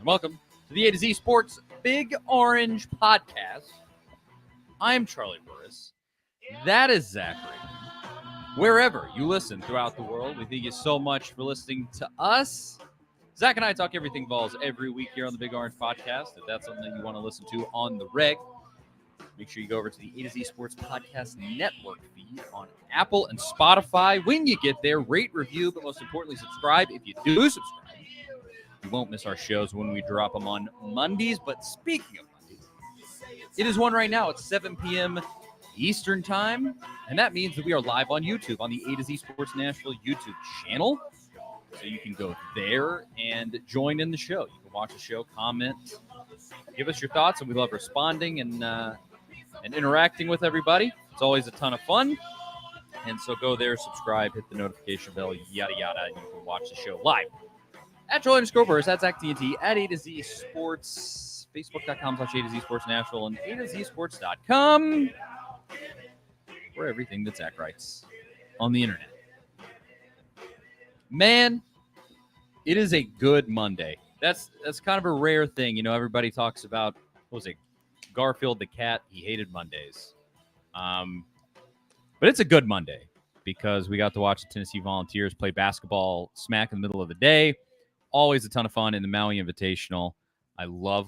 and welcome to the A to Z Sports Big Orange Podcast. I'm Charlie Burris. That is Zachary. Wherever you listen throughout the world, we thank you so much for listening to us. Zach and I talk everything Vols every week here on the Big Orange Podcast. If that's something you want to listen to on the reg, make sure you go over to the A to Z Sports Podcast Network feed on Apple and Spotify. When you get there, rate, review, but most importantly, subscribe. If you do subscribe, you won't miss our shows when we drop them on Mondays. But speaking of Mondays, it is one right now at 7 p.m. Eastern Time, and that means that we are live on YouTube on the A to Z Sports Nashville YouTube channel. So you can go there and join in the show. You can watch the show, comment, give us your thoughts, and we love responding and interacting with everybody. It's always a ton of fun. And so go there, subscribe, hit the notification bell, yada, yada, and you can watch the show live. At Charlie_Burris, at Zach TNT, at A to Z Sports, Facebook.com/A to Z Sports Nashville, and A to Z Sports.com, for everything that Zach writes on the internet. Man, it is a good Monday. That's kind of a rare thing. You know, everybody talks about, what was it, Garfield the cat, he hated Mondays. But it's a good Monday because we got to watch the Tennessee Volunteers play basketball smack in the middle of the day. Always a ton of fun in the Maui Invitational. I love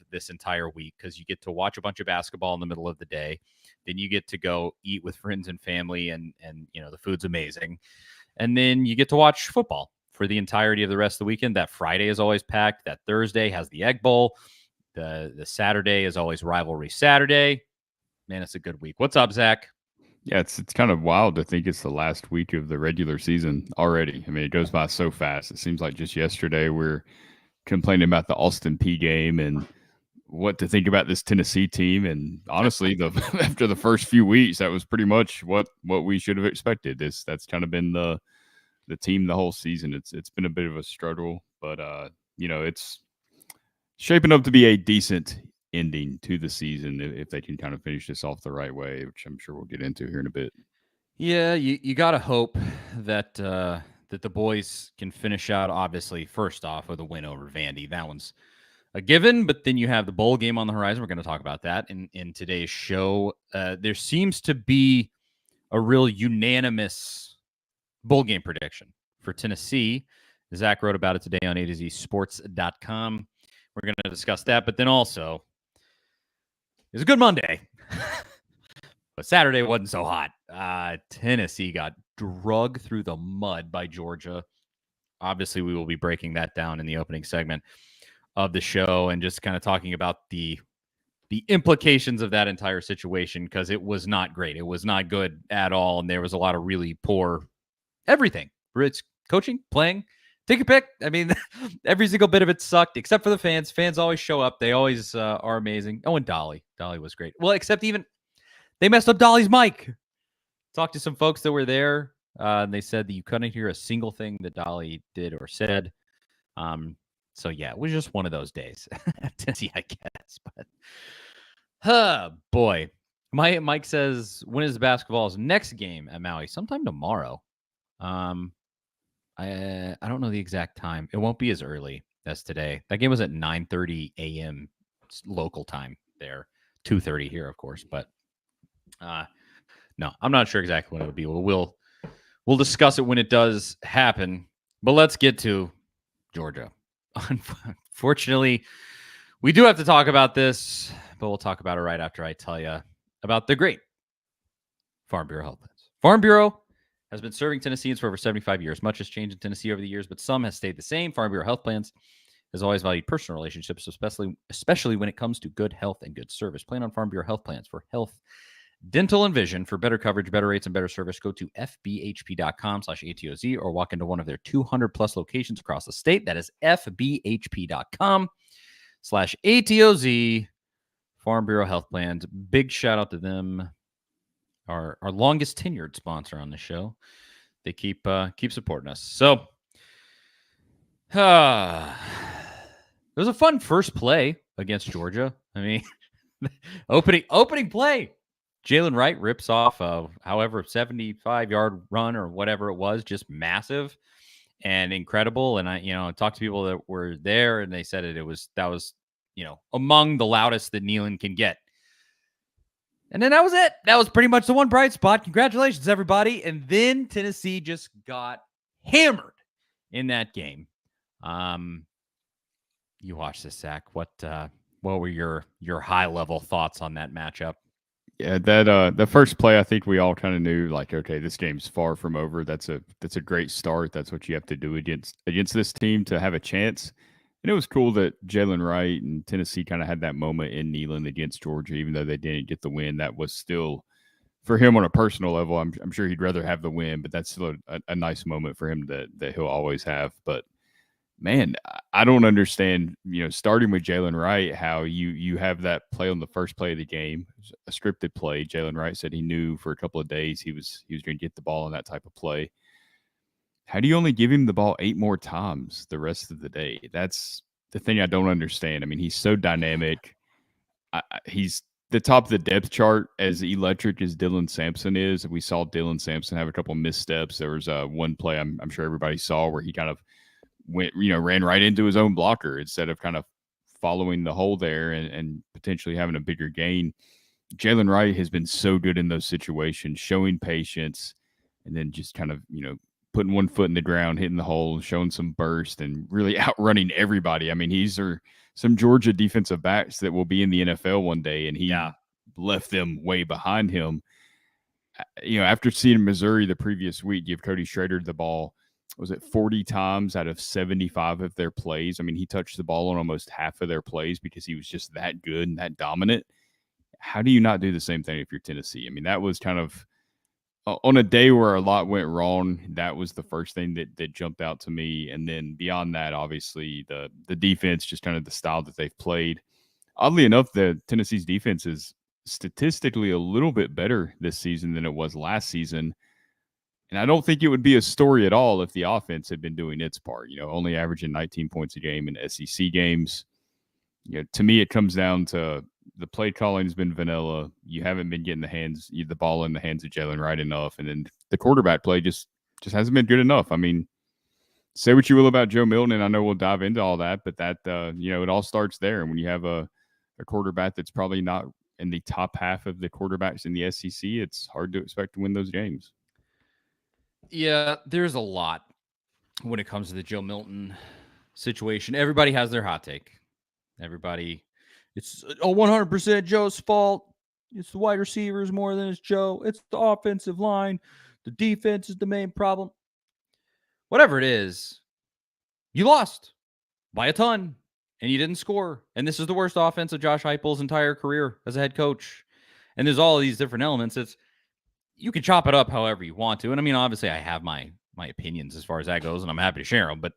this entire week because you get to watch a bunch of basketball in the middle of the day. Then you get to go eat with friends and family, and you know, the food's amazing. And then you get to watch football for the entirety of the rest of the weekend. That Friday is always packed. That Thursday has the Egg Bowl. The Saturday is always Rivalry Saturday. Man, it's a good week. What's up, Zach? Yeah, it's kind of wild to think it's the last week of the regular season already. I mean, it goes by so fast. It seems like just yesterday we're complaining about the Austin Peay game and what to think about this Tennessee team. And honestly, after the first few weeks, that was pretty much what we should have expected. That's kind of been the team the whole season. It's been a bit of a struggle, but you know, it's shaping up to be a decent ending to the season if they can kind of finish this off the right way, which I'm sure we'll get into here in a bit. Yeah, you got to hope that that the boys can finish out, obviously, first off with a win over Vandy. That one's a given, but then you have the bowl game on the horizon. We're going to talk about that in today's show. There seems to be a real unanimous bowl game prediction for Tennessee. Zach wrote about it today on A2ZSports.com. We're going to discuss that, but then also, it's a good Monday, but Saturday wasn't so hot. Tennessee got drugged through the mud by Georgia. Obviously, we will be breaking that down in the opening segment of the show and just kind of talking about the implications of that entire situation, because it was not great. It was not good at all, and there was a lot of really poor everything. It's coaching, playing, take your pick. I mean, every single bit of it sucked, except for the fans. Fans always show up. They always are amazing. Oh, and Dolly. Dolly was great. Well, except even they messed up Dolly's mic. Talked to some folks that were there, and they said that you couldn't hear a single thing that Dolly did or said. So, yeah, it was just one of those days at Tennessee, I guess. But, boy. Mike says, when is basketball's next game at Maui? Sometime tomorrow. I don't know the exact time. It won't be as early as today. That game was at 9:30 a.m. local time there. 2:30 here, of course. But no, I'm not sure exactly when it'll be. We'll discuss it when it does happen. But let's get to Georgia. Unfortunately, we do have to talk about this, but we'll talk about it right after I tell you about the great Farm Bureau Health Plans. Farm Bureau has been serving Tennesseans for over 75 years. Much has changed in Tennessee over the years, but some has stayed the same. Farm Bureau Health Plans has always valued personal relationships, especially when it comes to good health and good service. Plan on Farm Bureau Health Plans for health, dental, and vision. For better coverage, better rates, and better service, go to fbhp.com/ATOZ or walk into one of their 200-plus locations across the state. That is fbhp.com/ATOZ. Farm Bureau Health Plans. Big shout out to them. Our longest tenured sponsor on the show. They keep supporting us. So, it was a fun first play against Georgia. I mean, opening play. Jalen Wright rips off a 75-yard run or whatever it was, just massive. and incredible. And I talked to people that were there, and they said that was among the loudest that Neyland can get. And then that was it. That was pretty much the one bright spot. Congratulations, everybody. And then Tennessee just got hammered in that game. You watched this, Zach. What were your high level thoughts on that matchup? Yeah, that the first play, I think we all kind of knew, like, okay, this game's far from over. That's a great start. That's what you have to do against this team to have a chance. And it was cool that Jalen Wright and Tennessee kind of had that moment in Neyland against Georgia, even though they didn't get the win. That was still, for him on a personal level, I'm sure he'd rather have the win, but that's still a nice moment for him that he'll always have. But man, I don't understand, starting with Jalen Wright, how you have that play on the first play of the game, a scripted play. Jalen Wright said he knew for a couple of days he was going to get the ball on that type of play. How do you only give him the ball 8 more times the rest of the day? That's the thing I don't understand. I mean, he's so dynamic. He's the top of the depth chart, as electric as Dylan Sampson is. We saw Dylan Sampson have a couple of missteps. There was one play I'm sure everybody saw where he kind of ran right into his own blocker instead of kind of following the hole there and potentially having a bigger gain. Jalen Wright has been so good in those situations, showing patience, and then just kind of, putting one foot in the ground, hitting the hole, showing some burst, and really outrunning everybody. I mean, these are some Georgia defensive backs that will be in the NFL one day, and he left them way behind him. After seeing Missouri the previous week give Cody Schrader the ball, was it 40 times out of 75 of their plays? I mean, he touched the ball on almost half of their plays because he was just that good and that dominant. How do you not do the same thing if you're Tennessee? I mean, that was kind of on a day where a lot went wrong. That was the first thing that jumped out to me. And then beyond that, obviously the defense, just kind of the style that they've played. Oddly enough, the Tennessee's defense is statistically a little bit better this season than it was last season. And I don't think it would be a story at all if the offense had been doing its part, only averaging 19 points a game in SEC games. To me, it comes down to the play calling has been vanilla. You haven't been getting the ball in the hands of Jalen Wright enough. And then the quarterback play just hasn't been good enough. I mean, say what you will about Joe Milton, and I know we'll dive into all that, but that, it all starts there. And when you have a quarterback that's probably not in the top half of the quarterbacks in the SEC, it's hard to expect to win those games. Yeah, there's a lot when it comes to the Joe Milton situation. Everybody has their hot take. Everybody, it's 100% Joe's fault. It's the wide receivers more than it's Joe. It's the offensive line. The defense is the main problem. Whatever it is, you lost by a ton and you didn't score. And this is the worst offense of Josh Heupel's entire career as a head coach. And there's all of these different elements. You can chop it up however you want to. And I mean, obviously, I have my opinions as far as that goes, and I'm happy to share them. But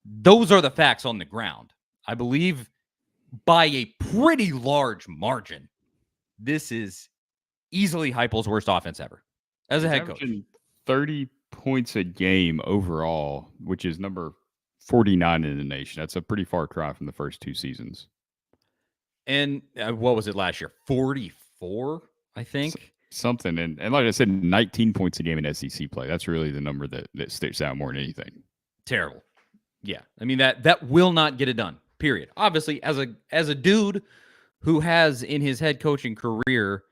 those are the facts on the ground. I believe by a pretty large margin, this is easily Heupel's worst offense ever as a head coach. 30 points a game overall, which is number 49 in the nation. That's a pretty far cry from the first 2 seasons. And what was it last year? 44? I think. Something. And like I said, 19 points a game in SEC play. That's really the number that sticks out more than anything. Terrible. Yeah. I mean, that will not get it done, period. Obviously, as a dude who has in his head coaching career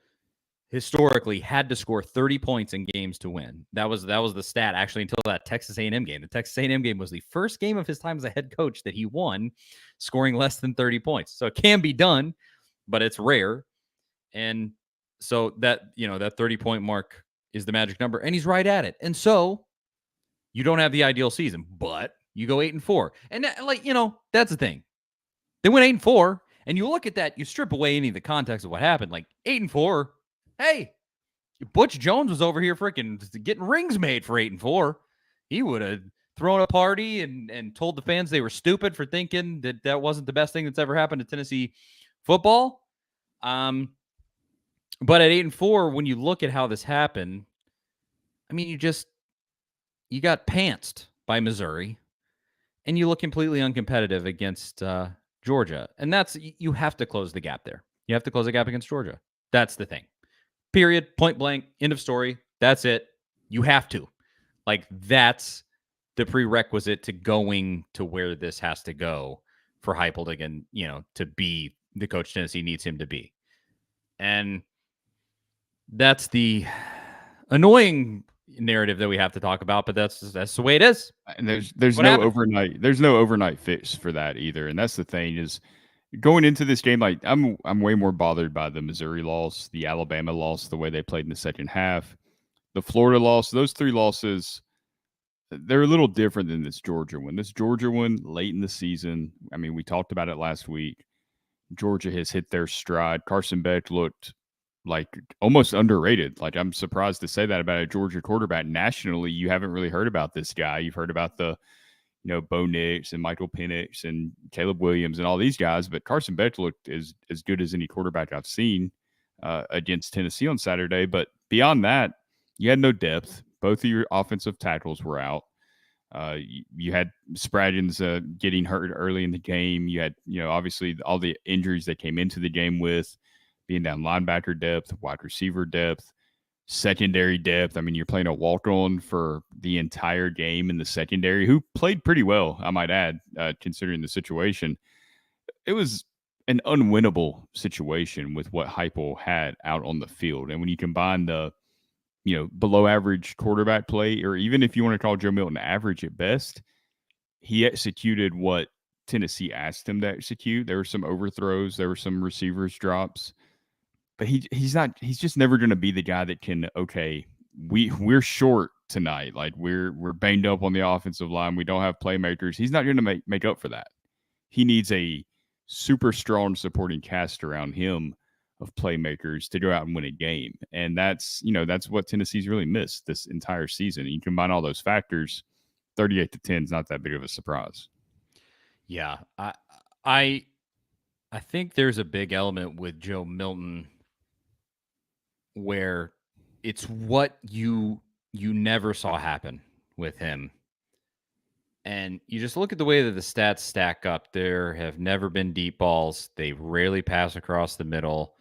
historically had to score 30 points in games to win. That was the stat actually until that Texas A&M game. The Texas A&M game was the first game of his time as a head coach that he won, scoring less than 30 points. So it can be done, but it's rare. And so that 30-point mark is the magic number, and he's right at it. And so you don't have the ideal season, but you go 8-4. And that's the thing. They went 8-4, and you look at that, you strip away any of the context of what happened, like 8-4. Hey, Butch Jones was over here freaking getting rings made for 8-4. He would have thrown a party and told the fans they were stupid for thinking that wasn't the best thing that's ever happened to Tennessee football. But at 8-4, when you look at how this happened, I mean, you got pantsed by Missouri, and you look completely uncompetitive against Georgia. And you have to close the gap there. You have to close the gap against Georgia. That's the thing. Period. Point blank. End of story. That's it. You have to. Like that's the prerequisite to going to where this has to go for Heupel again, to be the coach Tennessee needs him to be. And that's the annoying narrative that we have to talk about, but that's the way it is. And there's What no happened? overnight fix for that either. And that's the thing is going into this game, like I'm way more bothered by the Missouri loss, the Alabama loss, the way they played in the second half, the Florida loss. Those three losses, they're a little different than this Georgia one. This Georgia one late in the season. I mean, we talked about it last week. Georgia has hit their stride. Carson Beck looked like almost underrated. Like I'm surprised to say that about a Georgia quarterback. Nationally, you haven't really heard about this guy. You've heard about the Bo Nix and Michael Penix and Caleb Williams and all these guys, but Carson Beck looked as good as any quarterback I've seen against Tennessee on Saturday. But beyond that, you had no depth. Both of your offensive tackles were out. You had Spraggins getting hurt early in the game. You had, obviously all the injuries that came into the game with being down linebacker depth, wide receiver depth, secondary depth. I mean, you're playing a walk-on for the entire game in the secondary, who played pretty well, I might add, considering the situation. It was an unwinnable situation with what Heupel had out on the field. And when you combine the, below average quarterback play, or even if you want to call Joe Milton average at best, he executed what Tennessee asked him to execute. There were some overthrows, there were some receivers drops, but he's just never going to be the guy that can, okay, we're short tonight. Like we're banged up on the offensive line. We don't have playmakers. He's not going to make up for that. He needs a super strong supporting cast around him of playmakers to go out and win a game. And that's what Tennessee's really missed this entire season. And you combine all those factors, 38-10 is not that big of a surprise. Yeah. I think there's a big element with Joe Milton where it's what you never saw happen with him. And you just look at the way that the stats stack up. There have never been deep balls. They rarely pass across the middle.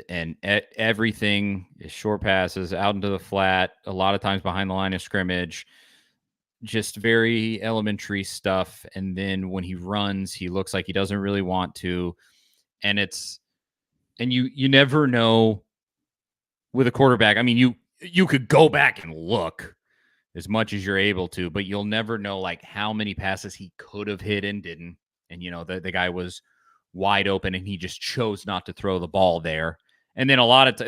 And everything is short passes out into the flat, a lot of times behind the line of scrimmage, just very elementary stuff. And then when he runs, he looks like he doesn't really want to. And you never know with a quarterback. I mean, you could go back and look as much as you're able to, but you'll never know like how many passes he could have hit and didn't. And the guy was wide open and he just chose not to throw the ball there. And then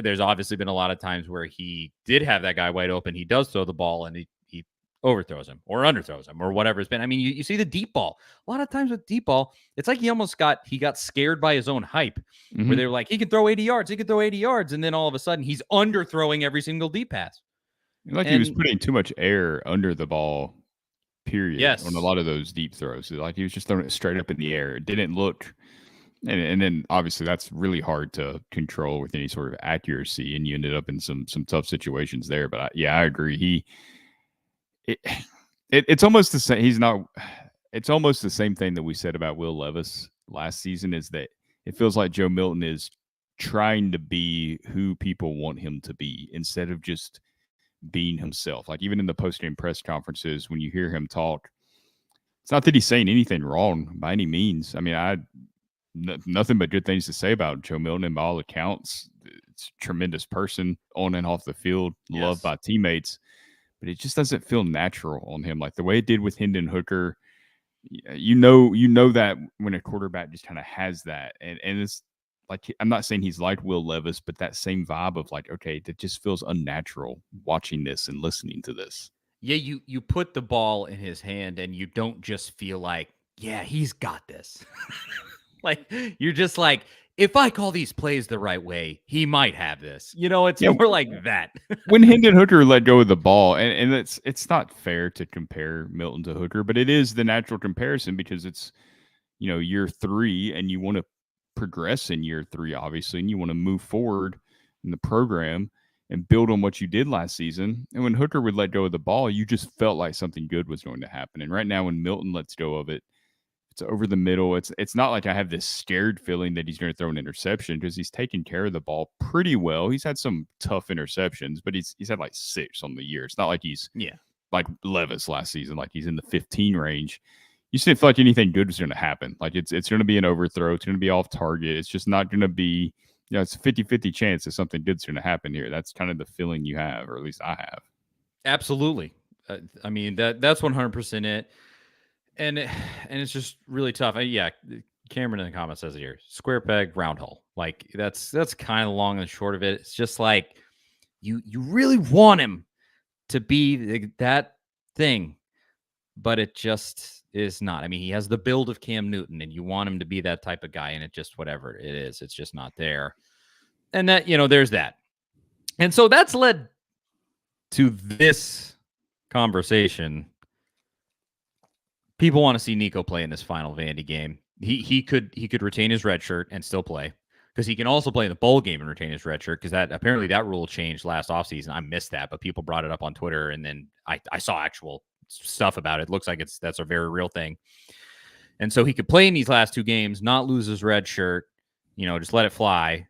there's obviously been a lot of times where he did have that guy wide open. He does throw the ball and he overthrows him or underthrows him or whatever it's been. I mean, you see the deep ball. A lot of times with deep ball, it's like he got scared by his own hype, where they were like, he can throw 80 yards. He can throw 80 yards. And then all of a sudden he's underthrowing every single deep pass. Like he was putting too much air under the ball, period, yes, on a lot of those deep throws. Like he was just throwing it straight up in the air. It didn't look, and then obviously that's really hard to control with any sort of accuracy, and you ended up in some tough situations there. But I agree. It's almost the same. It's almost the same thing that we said about Will Levis last season, is that it feels like Joe Milton is trying to be who people want him to be instead of just being himself. Like even in the post-game press conferences, when you hear him talk, it's not that he's saying anything wrong by any means. I mean, nothing but good things to say about Joe Milton, and by all accounts, it's a tremendous person on and off the field, loved by teammates. But it just doesn't feel natural on him, like the way it did with Hendon Hooker. You know that when a quarterback just kind of has that, and it's like, I'm not saying he's like Will Levis, but that same vibe of like, okay, that just feels unnatural watching this and listening to this. Yeah, you put the ball in his hand and you don't just feel like, yeah, he's got this. Like you're just like, if I call these plays the right way, he might have this. It's more like that. When Hendon Hooker let go of the ball, and it's not fair to compare Milton to Hooker, but it is the natural comparison because it's, year 3 and you want to progress in year 3, obviously, and you want to move forward in the program and build on what you did last season. And when Hooker would let go of the ball, you just felt like something good was going to happen. And right now, when Milton lets go of it, It's over the middle. It's not like I have this scared feeling that he's going to throw an interception because he's taken care of the ball pretty well. He's had some tough interceptions, but he's had like 6 on the year. It's not like he's Yeah. like Levis last season, like he's in the 15 range. You just didn't feel like anything good was going to happen. Like it's going to be an overthrow. It's going to be off target. It's just not going to be, it's a 50-50 chance that something good's going to happen here. That's kind of the feeling you have, or at least I have. Absolutely. I mean, that's 100% it. And it's just really tough. Yeah, Cameron in the comments says it here: square peg, round hole. Like that's kind of long and short of it. It's just like you really want him to be that thing, but it just is not. I mean, he has the build of Cam Newton, and you want him to be that type of guy, and it just whatever it is, it's just not there. And that there's that, and so that's led to this conversation. People want to see Nico play in this final Vandy game. He could retain his red shirt and still play, because he can also play in the bowl game and retain his red shirt, because that apparently that rule changed last offseason. I missed that, but people brought it up on Twitter, and then I saw actual stuff about it. It looks like that's a very real thing. And so he could play in these last 2 games, not lose his red shirt, just let it fly.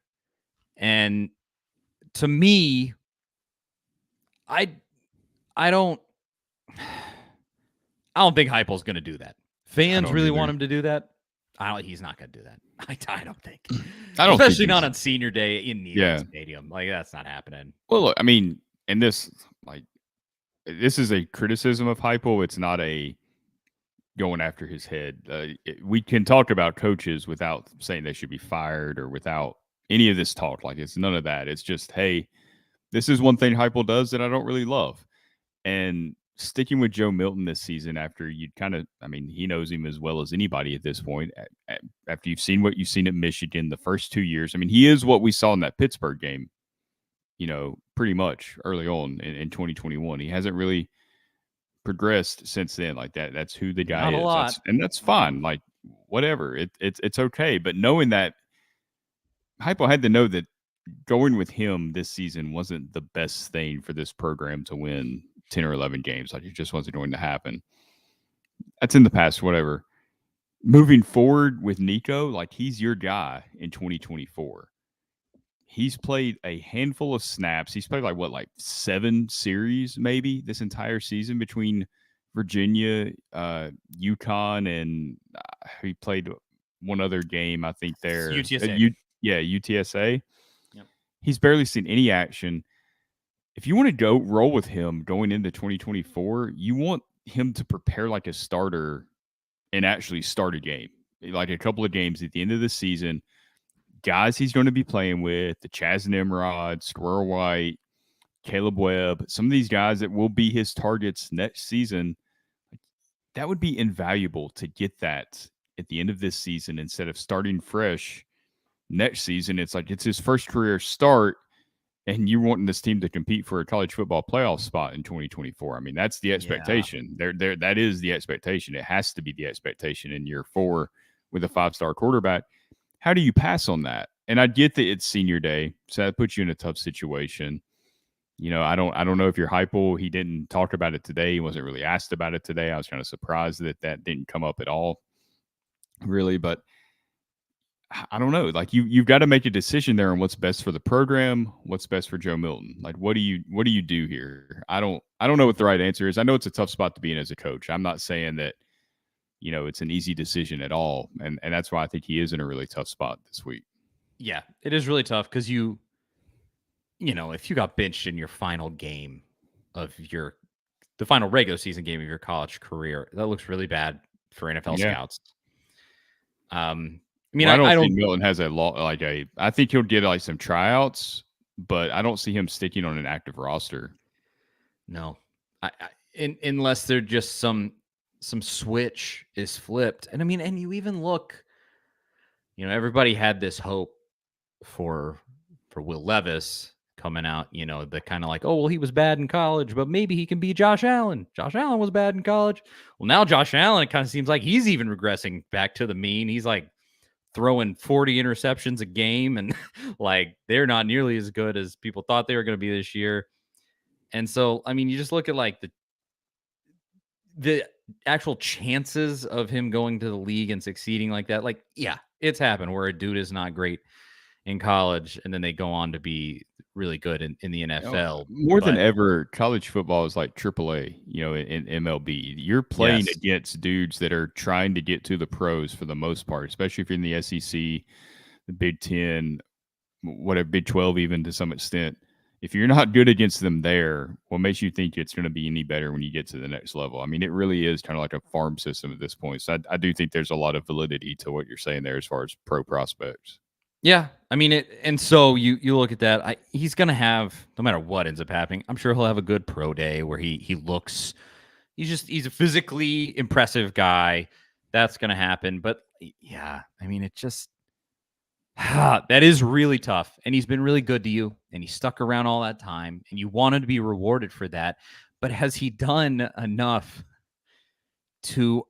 And to me, I don't think Heupel's going to do that. Fans really want him to do that. He's not going to do that. I don't think. I don't Especially think not on senior day in the stadium. Like, that's not happening. Well, look, I mean, and this is a criticism of Heupel. It's not a going after his head. We can talk about coaches without saying they should be fired or without any of this talk. Like, it's none of that. It's just, hey, this is one thing Heupel does that I don't really love. And sticking with Joe Milton this season after you'd he knows him as well as anybody at this point. After you've seen what you've seen at Michigan the first 2 years, he is what we saw in that Pittsburgh game, pretty much early on in 2021. He hasn't really progressed since then. Like that, that's who the guy Not is. a lot. And that's fine. Like, whatever. It's okay. But knowing that, Heupel had to know that going with him this season wasn't the best thing for this program to win 10 or 11 games. Like, it just wasn't going to happen. That's in the past, whatever. Moving forward with Nico, like, he's your guy in 2024. He's played a handful of snaps. He's played like 7 series maybe this entire season between Virginia, UConn, and he played one other game, I think, there. UTSA. UTSA. Yep. He's barely seen any action. If you want to go roll with him going into 2024, you want him to prepare like a starter and actually start a game, like a couple of games at the end of the season. Guys he's going to be playing with, the Chaz Nimrod, Squirrel White, Caleb Webb, some of these guys that will be his targets next season. That would be invaluable to get that at the end of this season instead of starting fresh next season. It's like it's his first career start, and you're wanting this team to compete for a college football playoff spot in 2024. That's the expectation. Yeah. That is the expectation. It has to be the expectation in year 4 with a 5-star quarterback. How do you pass on that? And I get that it's senior day, so that puts you in a tough situation. I don't know if you're Heupel. He didn't talk about it today. He wasn't really asked about it today. I was kind of surprised that didn't come up at all, really. But I don't know. Like, you've got to make a decision there on what's best for the program, what's best for Joe Milton. Like, what do you do here? I don't know what the right answer is. I know it's a tough spot to be in as a coach. I'm not saying that it's an easy decision at all, and that's why I think he is in a really tough spot this week. Yeah, it is really tough because if you got benched in your final game of the final regular season game of your college career, that looks really bad for NFL scouts. I don't think Milton has I think he'll get like some tryouts, but I don't see him sticking on an active roster. No, unless they're just some switch is flipped. And and you even look, everybody had this hope for Will Levis coming out, the kind of like, oh, well, he was bad in college, but maybe he can be Josh Allen. Josh Allen was bad in college. Well, now Josh Allen, it kind of seems like he's even regressing back to the mean. He's like throwing 40 interceptions a game, and like they're not nearly as good as people thought they were going to be this year. And so, you just look at like the actual chances of him going to the league and succeeding like that, like, yeah, it's happened where a dude is not great in college and then they go on to be really good in the NFL. More than But ever, college football is like AAA, in MLB. You're playing yes, against dudes that are trying to get to the pros for the most part, especially if you're in the SEC, the Big Ten, whatever, Big 12, even to some extent. If you're not good against them there, what makes you think it's going to be any better when you get to the next level? I mean, it really is kind of like a farm system at this point. So I do think there's a lot of validity to what you're saying there as far as pro prospects. yeah, I mean it, and so you look at that. He's gonna have, no matter what ends up happening, I'm sure he'll have a good pro day where he looks. He's a physically impressive guy. That's gonna happen. But yeah, I mean it just that is really tough. And he's been really good to you, and he stuck around all that time, and you wanted to be rewarded for that. But has he done enough to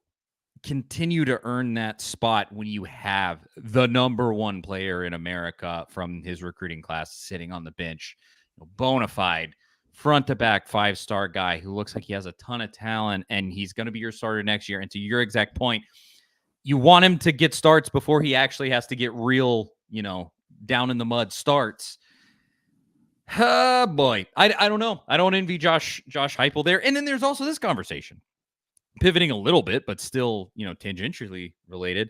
continue to earn that spot when you have the number one player in America from his recruiting class sitting on the bench, bona fide front to back 5-star guy who looks like he has a ton of talent and he's going to be your starter next year? And to your exact point, you want him to get starts before he actually has to get real, down in the mud starts. Boy, I don't know. I don't envy Josh Heupel there. And then there's also this conversation, pivoting a little bit, but still, tangentially related.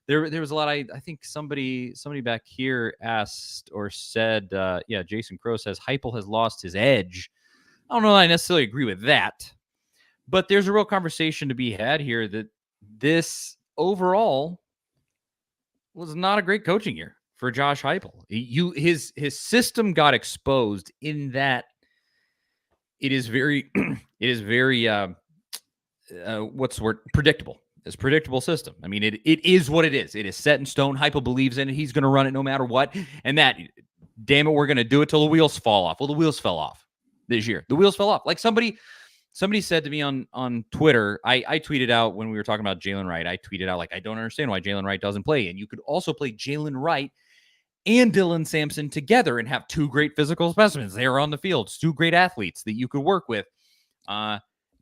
There was a lot. I think somebody back here asked or said, Jason Crow says Heupel has lost his edge. I don't know that I necessarily agree with that, but there's a real conversation to be had here that this overall was not a great coaching year for Josh Heupel. His system got exposed in that it is very what's the word? Predictable. It's a predictable system. I mean, it is what it is. It is set in stone. Heupel believes in it. He's going to run it no matter what. And that, damn it, we're going to do it till the wheels fall off. Well, the wheels fell off this year. The wheels fell off. Like somebody said to me on Twitter, I tweeted out when we were talking about Jalen Wright, I tweeted out, like, I don't understand why Jalen Wright doesn't play. And you could also play Jalen Wright and Dylan Sampson together and have two great physical specimens. They are on the field. It's two great athletes that you could work with.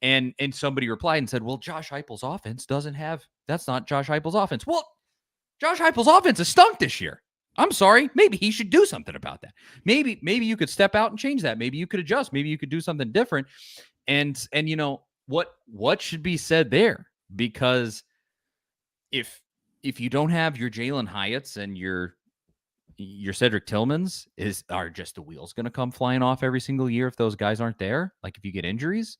And somebody replied and said, well, Josh Heupel's offense doesn't have, that's not Josh Heupel's offense. Well, Josh Heupel's offense has stunk this year. I'm sorry. Maybe he should do something about that. Maybe you could step out and change that. Maybe you could adjust. Maybe you could do something different. And what should be said there? Because if you don't have your Jalen Hyatts and your Cedric Tillmans, are just the wheels going to come flying off every single year if those guys aren't there? Like if you get injuries,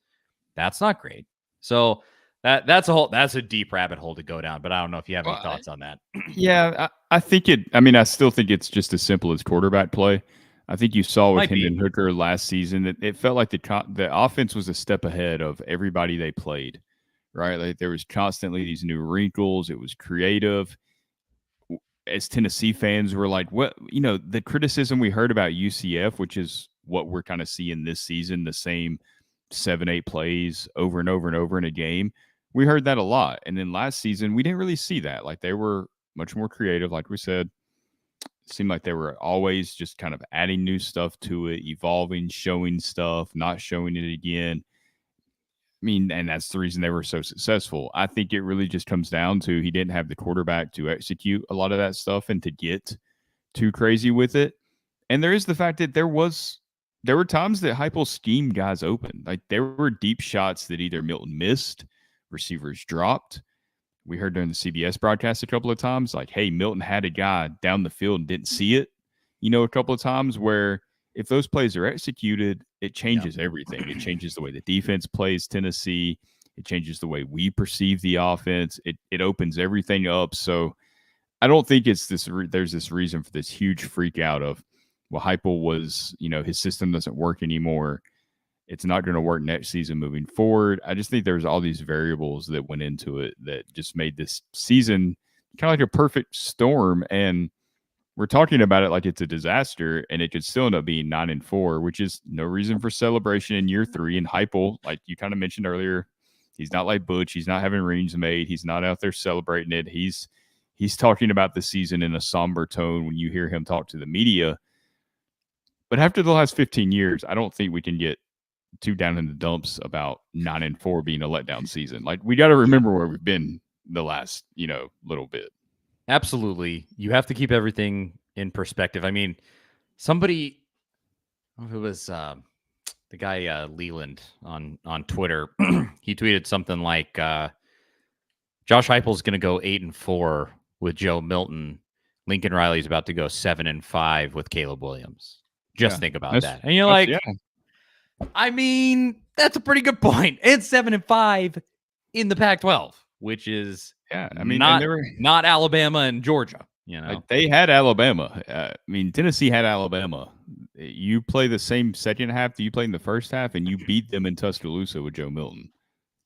that's not great. So that's a deep rabbit hole to go down, but I don't know if you have any thoughts on that. Yeah, I think I still think it's just as simple as quarterback play. I think you saw with Hendon Hooker last season that it felt like the offense was a step ahead of everybody they played, right? Like there was constantly these new wrinkles. It was creative. As Tennessee fans, we're like, what, the criticism we heard about UCF, which is what we're kind of seeing this season, the same 7-8 plays over and over and over in a game. We heard that a lot. And then last season, we didn't really see that. Like they were much more creative. Like we said, it seemed like they were always just kind of adding new stuff to it, evolving, showing stuff, not showing it again. I mean, and that's the reason they were so successful. I think it really just comes down to he didn't have the quarterback to execute a lot of that stuff and to get too crazy with it. And there is the fact that there were times that Heupel schemed guys open. Like there were deep shots that either Milton missed, receivers dropped. We heard during the CBS broadcast a couple of times, like, hey, Milton had a guy down the field and didn't see it, a couple of times where if those plays are executed, it changes everything. It changes the way the defense plays Tennessee. It changes the way we perceive the offense. It opens everything up. So I don't think it's there's this reason for this huge freak out of, well, Heupel was, his system doesn't work anymore. It's not going to work next season moving forward. I just think there's all these variables that went into it that just made this season kind of like a perfect storm. And we're talking about it like it's a disaster, and it could still end up being 9-4, which is no reason for celebration in year 3. And Heupel, like you kind of mentioned earlier, he's not like Butch. He's not having rings made. He's not out there celebrating it. He's talking about the season in a somber tone when you hear him talk to the media. But after the last 15 years, I don't think we can get too down in the dumps about 9-4 being a letdown season. Like we got to remember where we've been the last little bit. Absolutely. You have to keep everything in perspective. I mean, somebody, who was the guy Leland on Twitter, he tweeted something like Josh Heupel's going to go 8-4 with Joe Milton. Lincoln Riley's about to go 7-5 with Caleb Williams. Just think about that. And you're like, I mean, that's a pretty good point. It's 7-5 in the Pac-12, which is not Alabama and Georgia. Like they had Alabama. I mean, Tennessee had Alabama. You play the same second half that you played in the first half, and you beat them in Tuscaloosa with Joe Milton.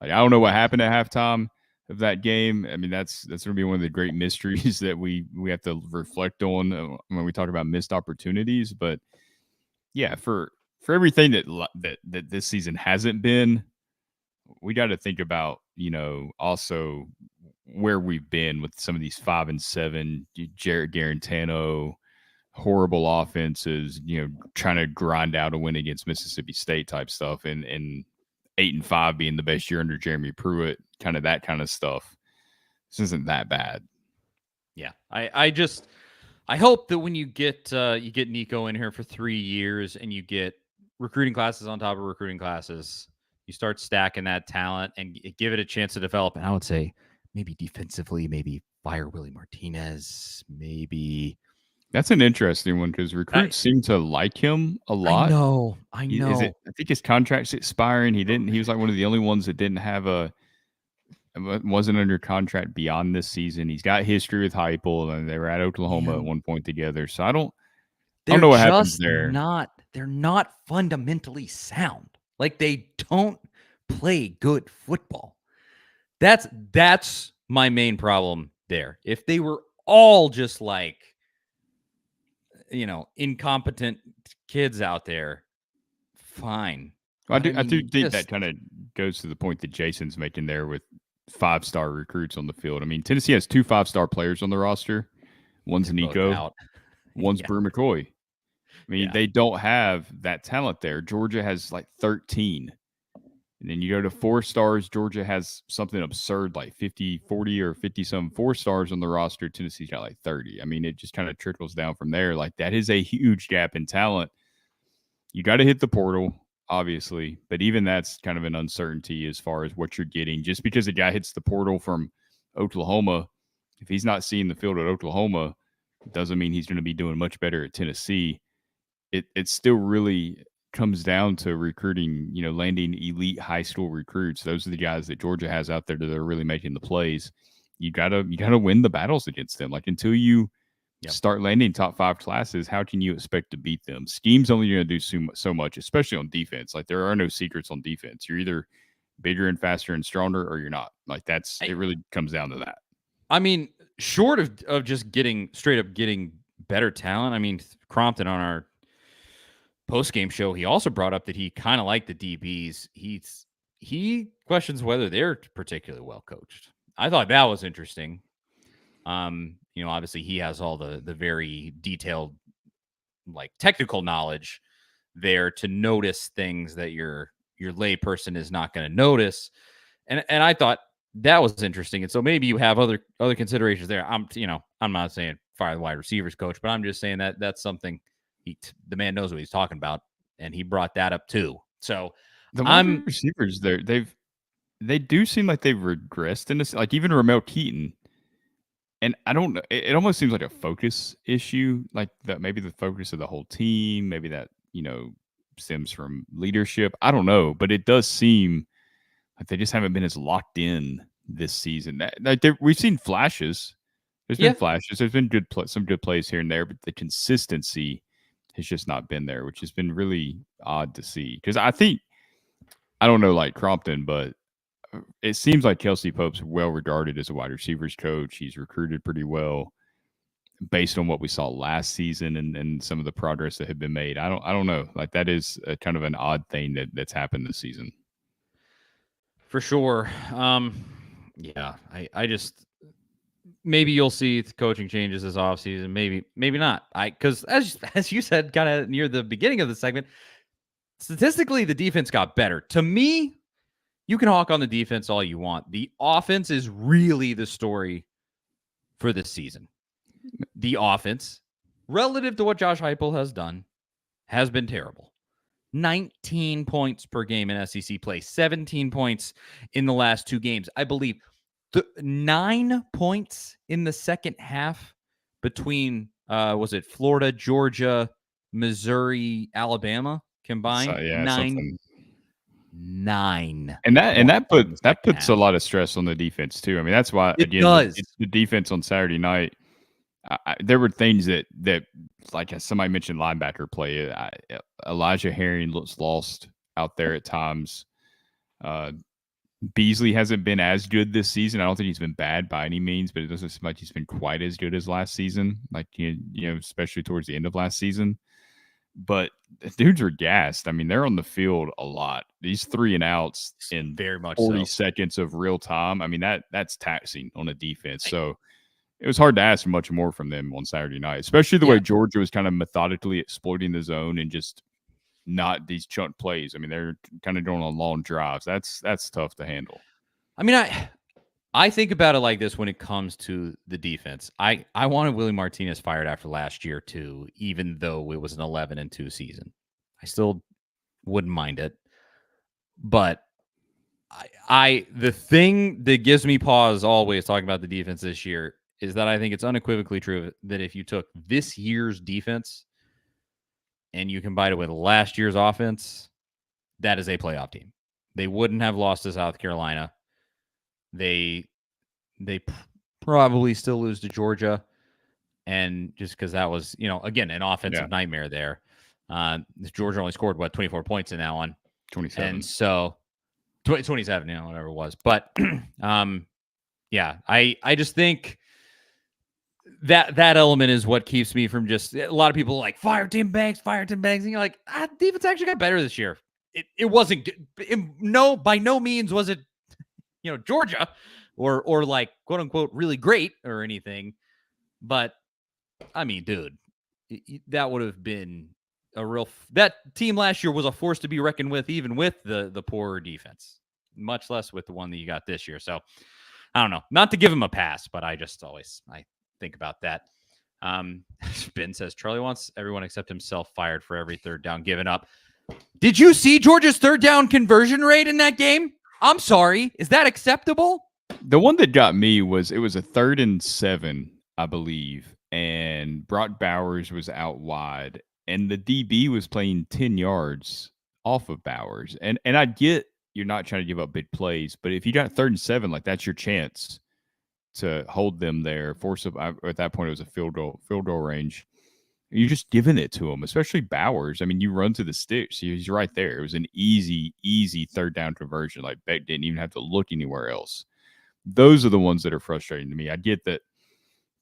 Like I don't know what happened at halftime of that game. I mean, that's going to be one of the great mysteries that we have to reflect on when we talk about missed opportunities. But yeah, for everything that this season hasn't been, we got to think about also where we've been with some of these 5-7 Jarrett Garantano horrible offenses, trying to grind out a win against Mississippi State type stuff, and 8-5 being the best year under Jeremy Pruitt, kind of that kind of stuff. This isn't that bad. Yeah, I hope that when you get Nico in here for 3 years and you get recruiting classes on top of recruiting classes, you start stacking that talent and give it a chance to develop. And I would say maybe defensively, maybe fire Willie Martinez, maybe. That's an interesting one because recruits seem to like him a lot. I know. I think his contract's expiring. He was like one of the only ones that didn't have wasn't under contract beyond this season. He's got history with Heupel, and they were at Oklahoma at one point together. So I don't know what happens there. They're not fundamentally sound. Like they don't play good football. That's my main problem there. If they were all just like, incompetent kids out there, fine. Well, I do think that kind of goes to the point that Jason's making there with 5-star recruits on the field. I mean, Tennessee has 2 5-star players on the roster. One's Nico, one's Brew McCoy. I mean, they don't have that talent there. Georgia has like 13. And then you go to 4 stars. Georgia has something absurd like 50, 40 or 50-some 4 stars on the roster. Tennessee's got like 30. I mean, it just kind of trickles down from there. Like that is a huge gap in talent. You got to hit the portal, obviously, but even that's kind of an uncertainty as far as what you're getting. Just because a guy hits the portal from Oklahoma, if he's not seeing the field at Oklahoma, doesn't mean he's going to be doing much better at Tennessee. It still really comes down to recruiting, landing elite high school recruits. Those are the guys that Georgia has out there that are really making the plays. You gotta win the battles against them. Like until you start landing top 5 classes, how can you expect to beat them? Scheme's only going to do so much, especially on defense. Like there are no secrets on defense. You're either bigger and faster and stronger, or you're not. Like it really comes down to that. I mean, short of just straight up getting better talent. I mean, Crompton on our post-game show, he also brought up that he kind of liked the DBs. He questions whether they're particularly well coached. I thought that was interesting. Obviously he has all the very detailed, like technical knowledge there to notice things that your lay person is not going to notice. And I thought that was interesting. And so maybe you have other considerations there. I'm not saying fire the wide receivers coach, but I'm just saying that that's something. The man knows what he's talking about, and he brought that up too. So the wide receivers there, they do seem like they've regressed in this. Like even Ramel Keaton, and I don't know. It almost seems like a focus issue, like that maybe the focus of the whole team, maybe that stems from leadership. I don't know, but it does seem like they just haven't been as locked in this season. We've seen flashes. There's been flashes. There's been some good plays here and there, but the consistency has just not been there, which has been really odd to see. Because I don't know like Crompton, but it seems like Kelsey Pope's well regarded as a wide receivers coach. He's recruited pretty well based on what we saw last season and some of the progress that had been made. I don't know. Like that is a kind of an odd thing that's happened this season. For sure. Yeah, I just maybe you'll see coaching changes this offseason. Maybe not. Because as you said, kind of near the beginning of the segment, statistically, the defense got better. To me, you can hawk on the defense all you want. The offense is really the story for this season. The offense, relative to what Josh Heupel has done, has been terrible. 19 points per game in SEC play, 17 points in the last 2 games. I believe 9 points in the second half between, was it Florida, Georgia, Missouri, Alabama combined? So, yeah, 9 something. 9 And that points in the second puts a half. lot of stress on the defense too. I mean, that's why It again does. the defense on Saturday night. There were things that like somebody mentioned linebacker play. Elijah Herring looks lost out there at times. Beasley hasn't been as good this season. I don't think he's been bad by any means, but it doesn't seem like he's been quite as good as last season. Like you know, especially towards the end of last season. But the dudes are gassed. I mean, they're on the field a lot. These 3 and outs in Very much 40 so. seconds of real time. I mean, that's taxing on a defense. So it was hard to ask for much more from them on Saturday night, especially the way Georgia was kind of methodically exploiting the zone and just not these chunk plays. I mean, they're kind of going on long drives. That's tough to handle. I mean, I think about it like this when it comes to the defense. I wanted Willie Martinez fired after last year too, even though it was an 11-2 season. I still wouldn't mind it. But the thing that gives me pause always talking about the defense this year is that I think it's unequivocally true that if you took this year's defense and you combine it with last year's offense, that is a playoff team. They wouldn't have lost to South Carolina. They probably still lose to Georgia, and just because that was, again, an offensive nightmare there. Georgia only scored 24 points in that one, 27, and so 27, whatever it was. But yeah, I just think that element is what keeps me from just a lot of people like fire Tim Banks, and you're like, defense actually got better this year. It wasn't by no means was it Georgia or like quote unquote really great or anything, but I mean, dude, that would have been that team last year was a force to be reckoned with, even with the poorer defense, much less with the one that you got this year. So I don't know, not to give him a pass, but I think about that. Ben says Charlie wants everyone except himself fired for every third down given up. Did you see Georgia's third down conversion rate in that game? I'm sorry. Is that acceptable? The one that got me was it was a 3rd and 7, I believe, and Brock Bowers was out wide, and the DB was playing 10 yards off of Bowers. And I get you're not trying to give up big plays, but if you got 3rd and 7, like that's your chance to hold them there, force up. At that point, it was a field goal range. You're just giving it to him, especially Bowers. I mean, you run to the sticks. He's right there. It was an easy 3rd down conversion. Like Beck didn't even have to look anywhere else. Those are the ones that are frustrating to me. I get that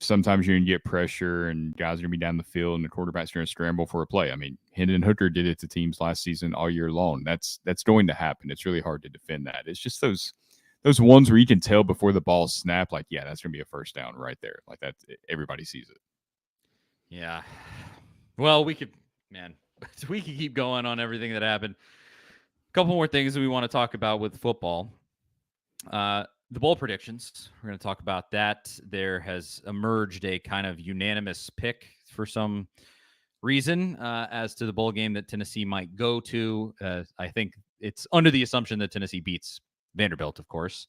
sometimes you're going to get pressure and guys are going to be down the field and the quarterback's going to scramble for a play. I mean, Hendon Hooker did it to teams last season all year long. That's going to happen. It's really hard to defend that. It's just those ones where you can tell before the ball snapped, like, yeah, that's going to be a first down right there. Like that, everybody sees it. Yeah. Well, we could keep going on everything that happened. A couple more things that we want to talk about with football. The bowl predictions. We're going to talk about that. There has emerged a kind of unanimous pick for some reason as to the bowl game that Tennessee might go to. I think it's under the assumption that Tennessee beats Vanderbilt, of course,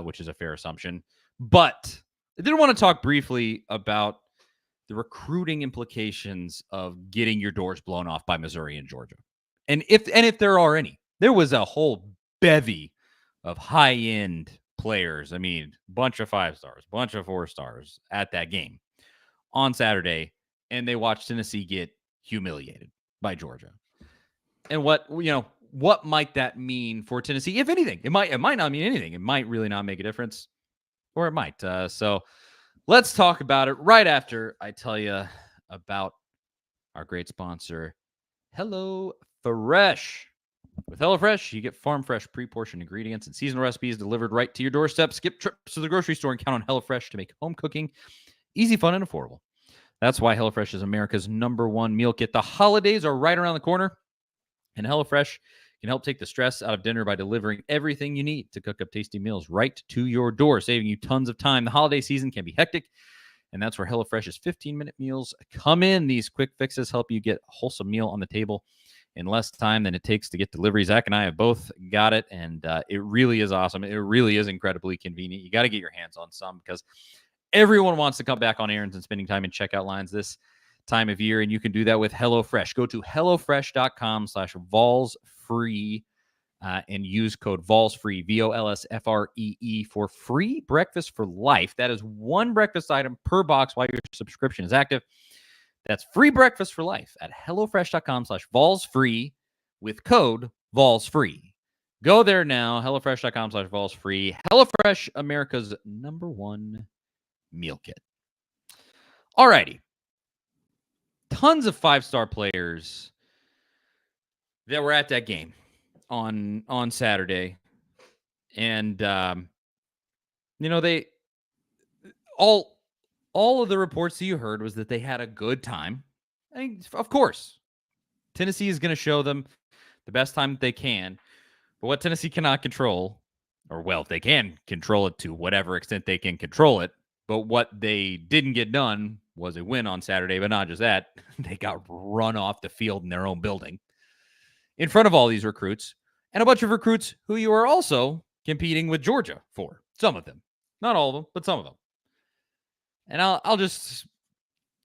which is a fair assumption. But I did want to talk briefly about the recruiting implications of getting your doors blown off by Missouri and Georgia. And if there are any, there was a whole bevy of high-end players. I mean, bunch of 5 stars, bunch of 4 stars at that game on Saturday, and they watched Tennessee get humiliated by Georgia. And what might that mean for Tennessee, if anything? It might not mean anything. It might really not make a difference, or it might. So let's talk about it right after I tell you about our great sponsor, HelloFresh. With HelloFresh, you get farm fresh, pre-portioned ingredients and seasonal recipes delivered right to your doorstep. Skip trips to the grocery store and count on HelloFresh to make home cooking easy, fun, and affordable. That's why HelloFresh is America's #1 meal kit. The holidays are right around the corner, And HelloFresh can help take the stress out of dinner by delivering everything you need to cook up tasty meals right to your door, saving you tons of time. The holiday season can be hectic, and that's where HelloFresh's 15-minute meals come in. These quick fixes help you get a wholesome meal on the table in less time than it takes to get delivery. Zach and I have both got it, and it really is awesome. It really is incredibly convenient. You got to get your hands on some because everyone wants to cut back on errands and spending time in checkout lines this time of year, and you can do that with HelloFresh. Go to HelloFresh.com/VolsFree and use code VolsFree, VOLSFREE, for free breakfast for life. That is one breakfast item per box while your subscription is active. That's free breakfast for life at HelloFresh.com/VolsFree with code VolsFree. Go there now, HelloFresh.com/VolsFree. HelloFresh, America's #1 meal kit. Alrighty. Tons of five-star players that were at that game on Saturday. And they all of the reports that you heard was that they had a good time. I mean, of course, Tennessee is going to show them the best time that they can. But what Tennessee cannot control, or well, they can control it to whatever extent they can control it. But what they didn't get done was a win on Saturday. But not just that, they got run off the field in their own building in front of all these recruits and a bunch of recruits who you are also competing with Georgia for. Some of them. Not all of them, but some of them. And I'll just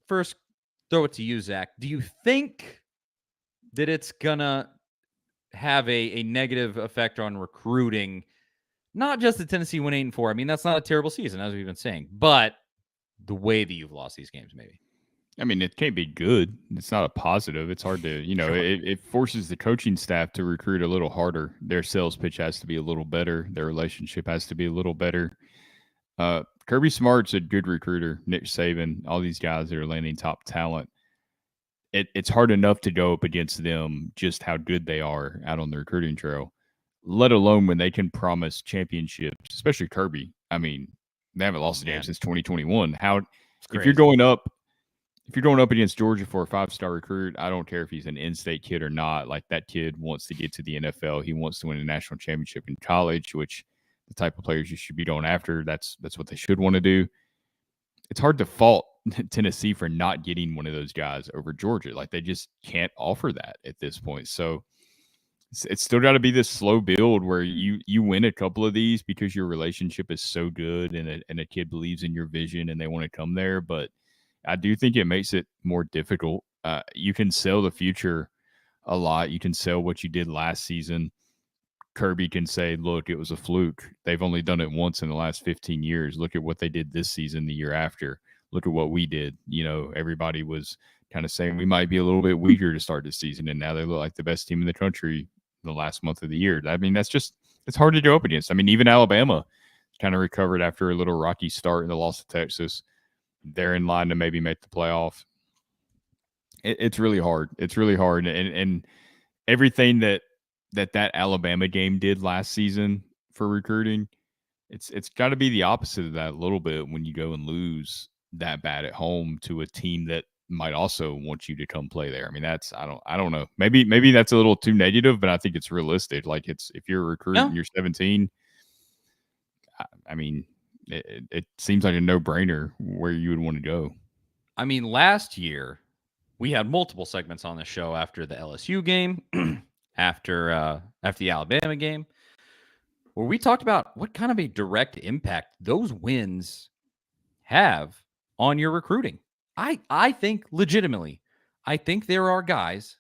first throw it to you, Zach. Do you think that it's going to have a negative effect on recruiting? Not just the Tennessee went 8-4. I mean, that's not a terrible season, as we've been saying, but the way that you've lost these games, maybe. I mean, it can't be good. It's not a positive. It's hard to, sure. It forces the coaching staff to recruit a little harder. Their sales pitch has to be a little better. Their relationship has to be a little better. Kirby Smart's a good recruiter. Nick Saban, all these guys that are landing top talent. It's hard enough to go up against them, just how good they are out on the recruiting trail, let alone when they can promise championships, especially Kirby. I mean, they haven't lost a game since 2021. If you're going up against Georgia for a 5-star recruit, I don't care if he's an in-state kid or not. Like, that kid wants to get to the NFL. He wants to win a national championship in college, which the type of players you should be going after. That's what they should want to do. It's hard to fault Tennessee for not getting one of those guys over Georgia. Like, they just can't offer that at this point. So it's still got to be this slow build where you win a couple of these because your relationship is so good and a kid believes in your vision and they want to come there. But I do think it makes it more difficult. You can sell the future a lot. You can sell what you did last season. Kirby can say, look, it was a fluke. They've only done it once in the last 15 years. Look at what they did this season, the year after. Look at what we did. Everybody was kind of saying we might be a little bit weaker to start this season, and now they look like the best team in the country the last month of the year. I mean, it's hard to go up against. I mean, even Alabama kind of recovered after a little rocky start in the loss to Texas. They're in line to maybe make the playoff. It's really hard. It's really hard. And everything that Alabama game did last season for recruiting, it's got to be the opposite of that a little bit when you go and lose that bad at home to a team that might also want you to come play there. I mean, I don't know. Maybe that's a little too negative, but I think it's realistic. Like, if you're a recruit and you're 17, I mean, it seems like a no-brainer where you would want to go. I mean, last year we had multiple segments on the show after the LSU game, after the Alabama game, where we talked about what kind of a direct impact those wins have on your recruiting. I think legitimately, I think there are guys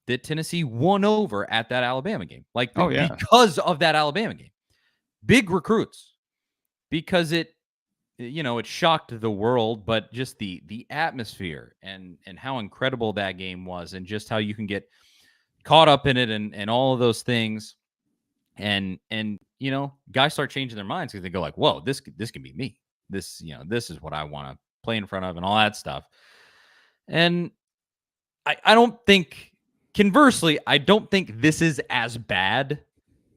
that Tennessee won over at that Alabama game. Like, because of that Alabama game. Big recruits. Because it shocked the world, but just the atmosphere and how incredible that game was, and just how you can get caught up in it and all of those things. And guys start changing their minds because they go like, whoa, this can be me. This is what I want to play in front of and all that stuff. And I don't think, conversely, I don't think this is as bad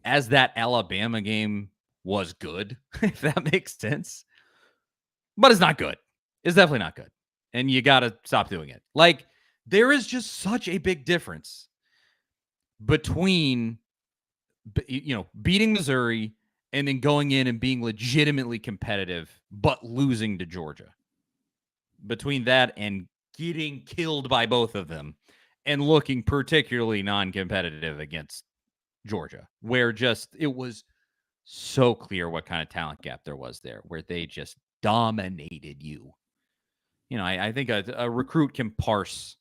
as that Alabama game was good, if that makes sense. But it's not good. It's definitely not good. And you got to stop doing it. Like, there is just such a big difference between beating Missouri and then going in and being legitimately competitive, but losing to Georgia. Between that and getting killed by both of them and looking particularly non-competitive against Georgia, where just it was so clear what kind of talent gap there was there, where they just dominated you. I think a recruit can parse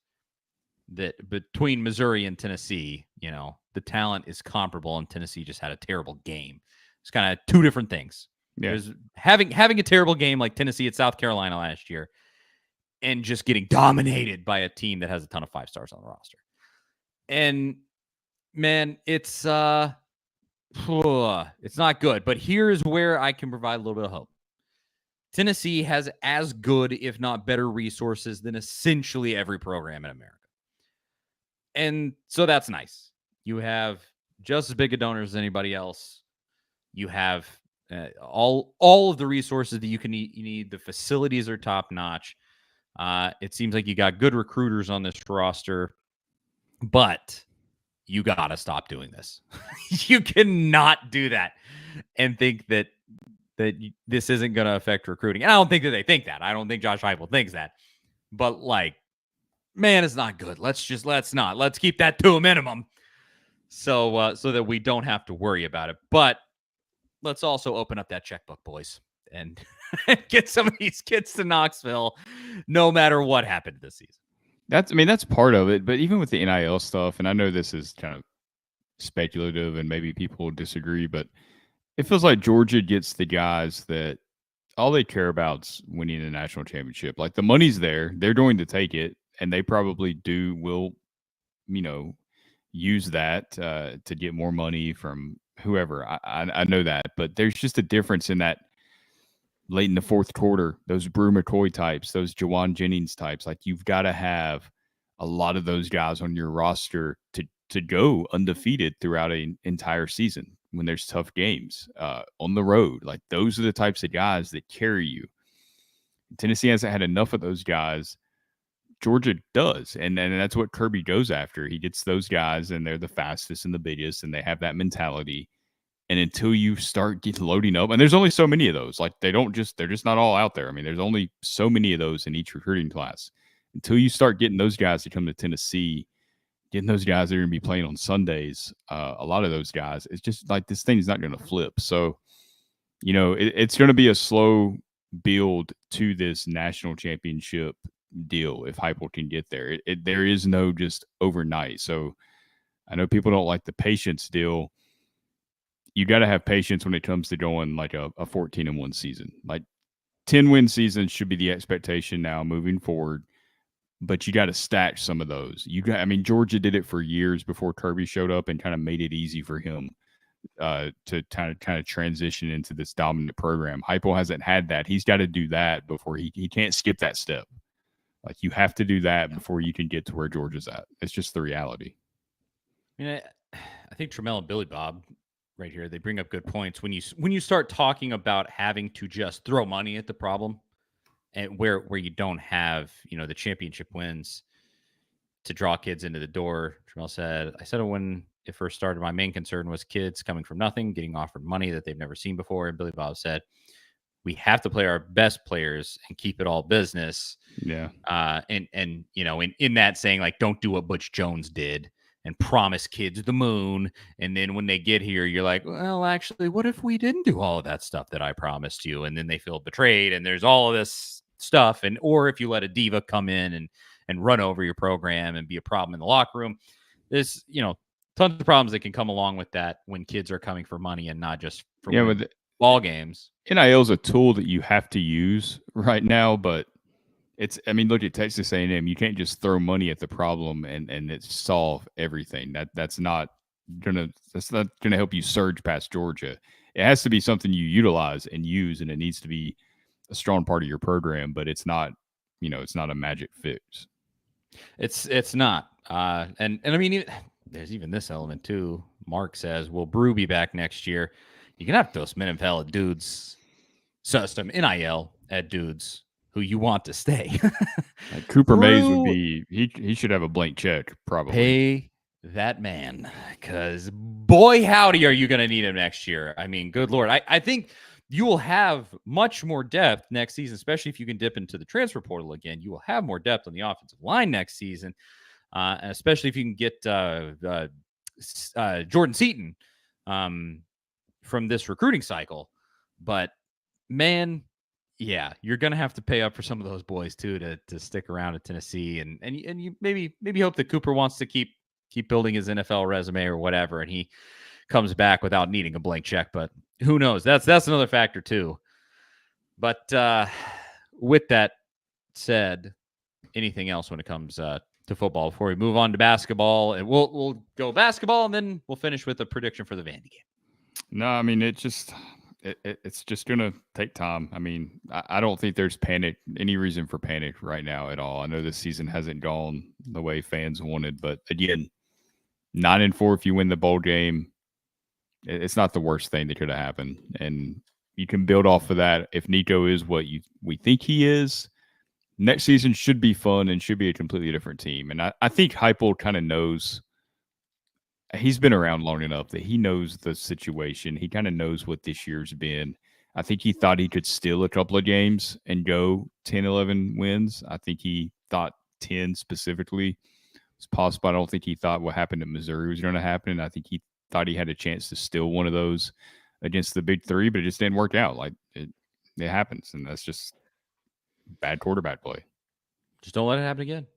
that between Missouri and Tennessee, the talent is comparable, and Tennessee just had a terrible game. It's kind of two different things. Yeah. There's having a terrible game like Tennessee at South Carolina last year, and just getting dominated by a team that has a ton of 5 stars on the roster. And man, it's not good. But here is where I can provide a little bit of hope. Tennessee has as good, if not better, resources than essentially every program in America. And so that's nice. You have just as big a donors as anybody else. You have all of the resources that you need. The facilities are top notch. It seems like you got good recruiters on this roster, but you got to stop doing this. You cannot do that and think that this isn't going to affect recruiting. And I don't think that they think that. I don't think Josh Heupel thinks that. But man, it's not good. Let's keep that to a minimum, so that we don't have to worry about it. But let's also open up that checkbook, boys, and get some of these kids to Knoxville, no matter what happened this season. That's part of it. But even with the NIL stuff, and I know this is kind of speculative and maybe people disagree, but it feels like Georgia gets the guys that all they care about is winning a national championship. Like, the money's there, they're going to take it, and they probably will use that to get more money from whoever. I know that, but there's just a difference in that late in the fourth quarter, those Brew McCoy types, those Jawan Jennings types. Like, you've got to have a lot of those guys on your roster to go undefeated throughout an entire season when there's tough games on the road. Like, those are the types of guys that carry you. Tennessee hasn't had enough of those guys. Georgia does, and that's what Kirby goes after. He gets those guys, and they're the fastest and the biggest, and they have that mentality. And until you start loading up, and there's only so many of those. Like, they're just not all out there. I mean, there's only so many of those in each recruiting class. Until you start getting those guys to come to Tennessee, getting those guys that are going to be playing on Sundays, a lot of those guys, it's just like this thing is not going to flip. So, it's going to be a slow build to this national championship deal if Heupel can get there. There is no just overnight. So I know people don't like the patience deal. You got to have patience when it comes to going like a 14-1 season. Like, 10-win season should be the expectation now moving forward. But you got to stack some of those. Georgia did it for years before Kirby showed up and kind of made it easy for him to kind of transition into this dominant program. Heupel hasn't had that. He's got to do that before he can't skip that step. Like, you have to do that before you can get to where Georgia's at. It's just the reality. I think Trammell and Billy Bob right here, they bring up good points. When you start talking about having to just throw money at the problem, and where you don't have, the championship wins to draw kids into the door. Trammell said, I said it when it first started. My main concern was kids coming from nothing, getting offered money that they've never seen before. And Billy Bob said, we have to play our best players and keep it all business. Yeah. And in that saying, like, don't do what Butch Jones did and promise kids the moon. And then when they get here, you're like, well, actually, what if we didn't do all of that stuff that I promised you? And then they feel betrayed, and there's all of this stuff. Or if you let a diva come in and run over your program and be a problem in the locker room, there's, tons of problems that can come along with that when kids are coming for money and not just for ball games. NIL is a tool that you have to use right now, but look at Texas A&M. You can't just throw money at the problem and it solve everything. That's not gonna help you surge past Georgia. It has to be something you utilize and use, and it needs to be a strong part of your program. But it's not, it's not a magic fix. It's not. There's even this element too. Mark says, "Will Brew be back next year?" You can have those minimum dudes, some NIL at dudes who you want to stay. Like Cooper Mays would be, he should have a blank check, probably. Pay that man, because boy, howdy, are you going to need him next year? I mean, good Lord. I think you will have much more depth next season, especially if you can dip into the transfer portal again. You will have more depth on the offensive line next season, and especially if you can get Jordan Seaton from this recruiting cycle. But man, yeah, you're gonna have to pay up for some of those boys too to stick around at Tennessee, and you maybe hope that Cooper wants to keep building his NFL resume or whatever, and he comes back without needing a blank check. But who knows? That's another factor too. But with that said, anything else when it comes to football before we move on to basketball? And we'll go basketball, and then we'll finish with a prediction for the Vandy game. No, I mean it's just gonna take time. I mean, I don't think there's any reason for panic right now at all. I know this season hasn't gone the way fans wanted, but again, 9-4 if you win the bowl game, it's not the worst thing that could have happened, and you can build off of that. If Nico is what we think he is, next season should be fun and should be a completely different team. And I think Heupel kind of knows. He's been around long enough that he knows the situation. He kind of knows what this year's been. I think he thought he could steal a couple of games and go 10, 11 wins. I think he thought 10 specifically was possible. I don't think he thought what happened at Missouri was going to happen. I think he thought he had a chance to steal one of those against the Big Three, but it just didn't work out. Like it happens, and that's just bad quarterback play. Just don't let it happen again.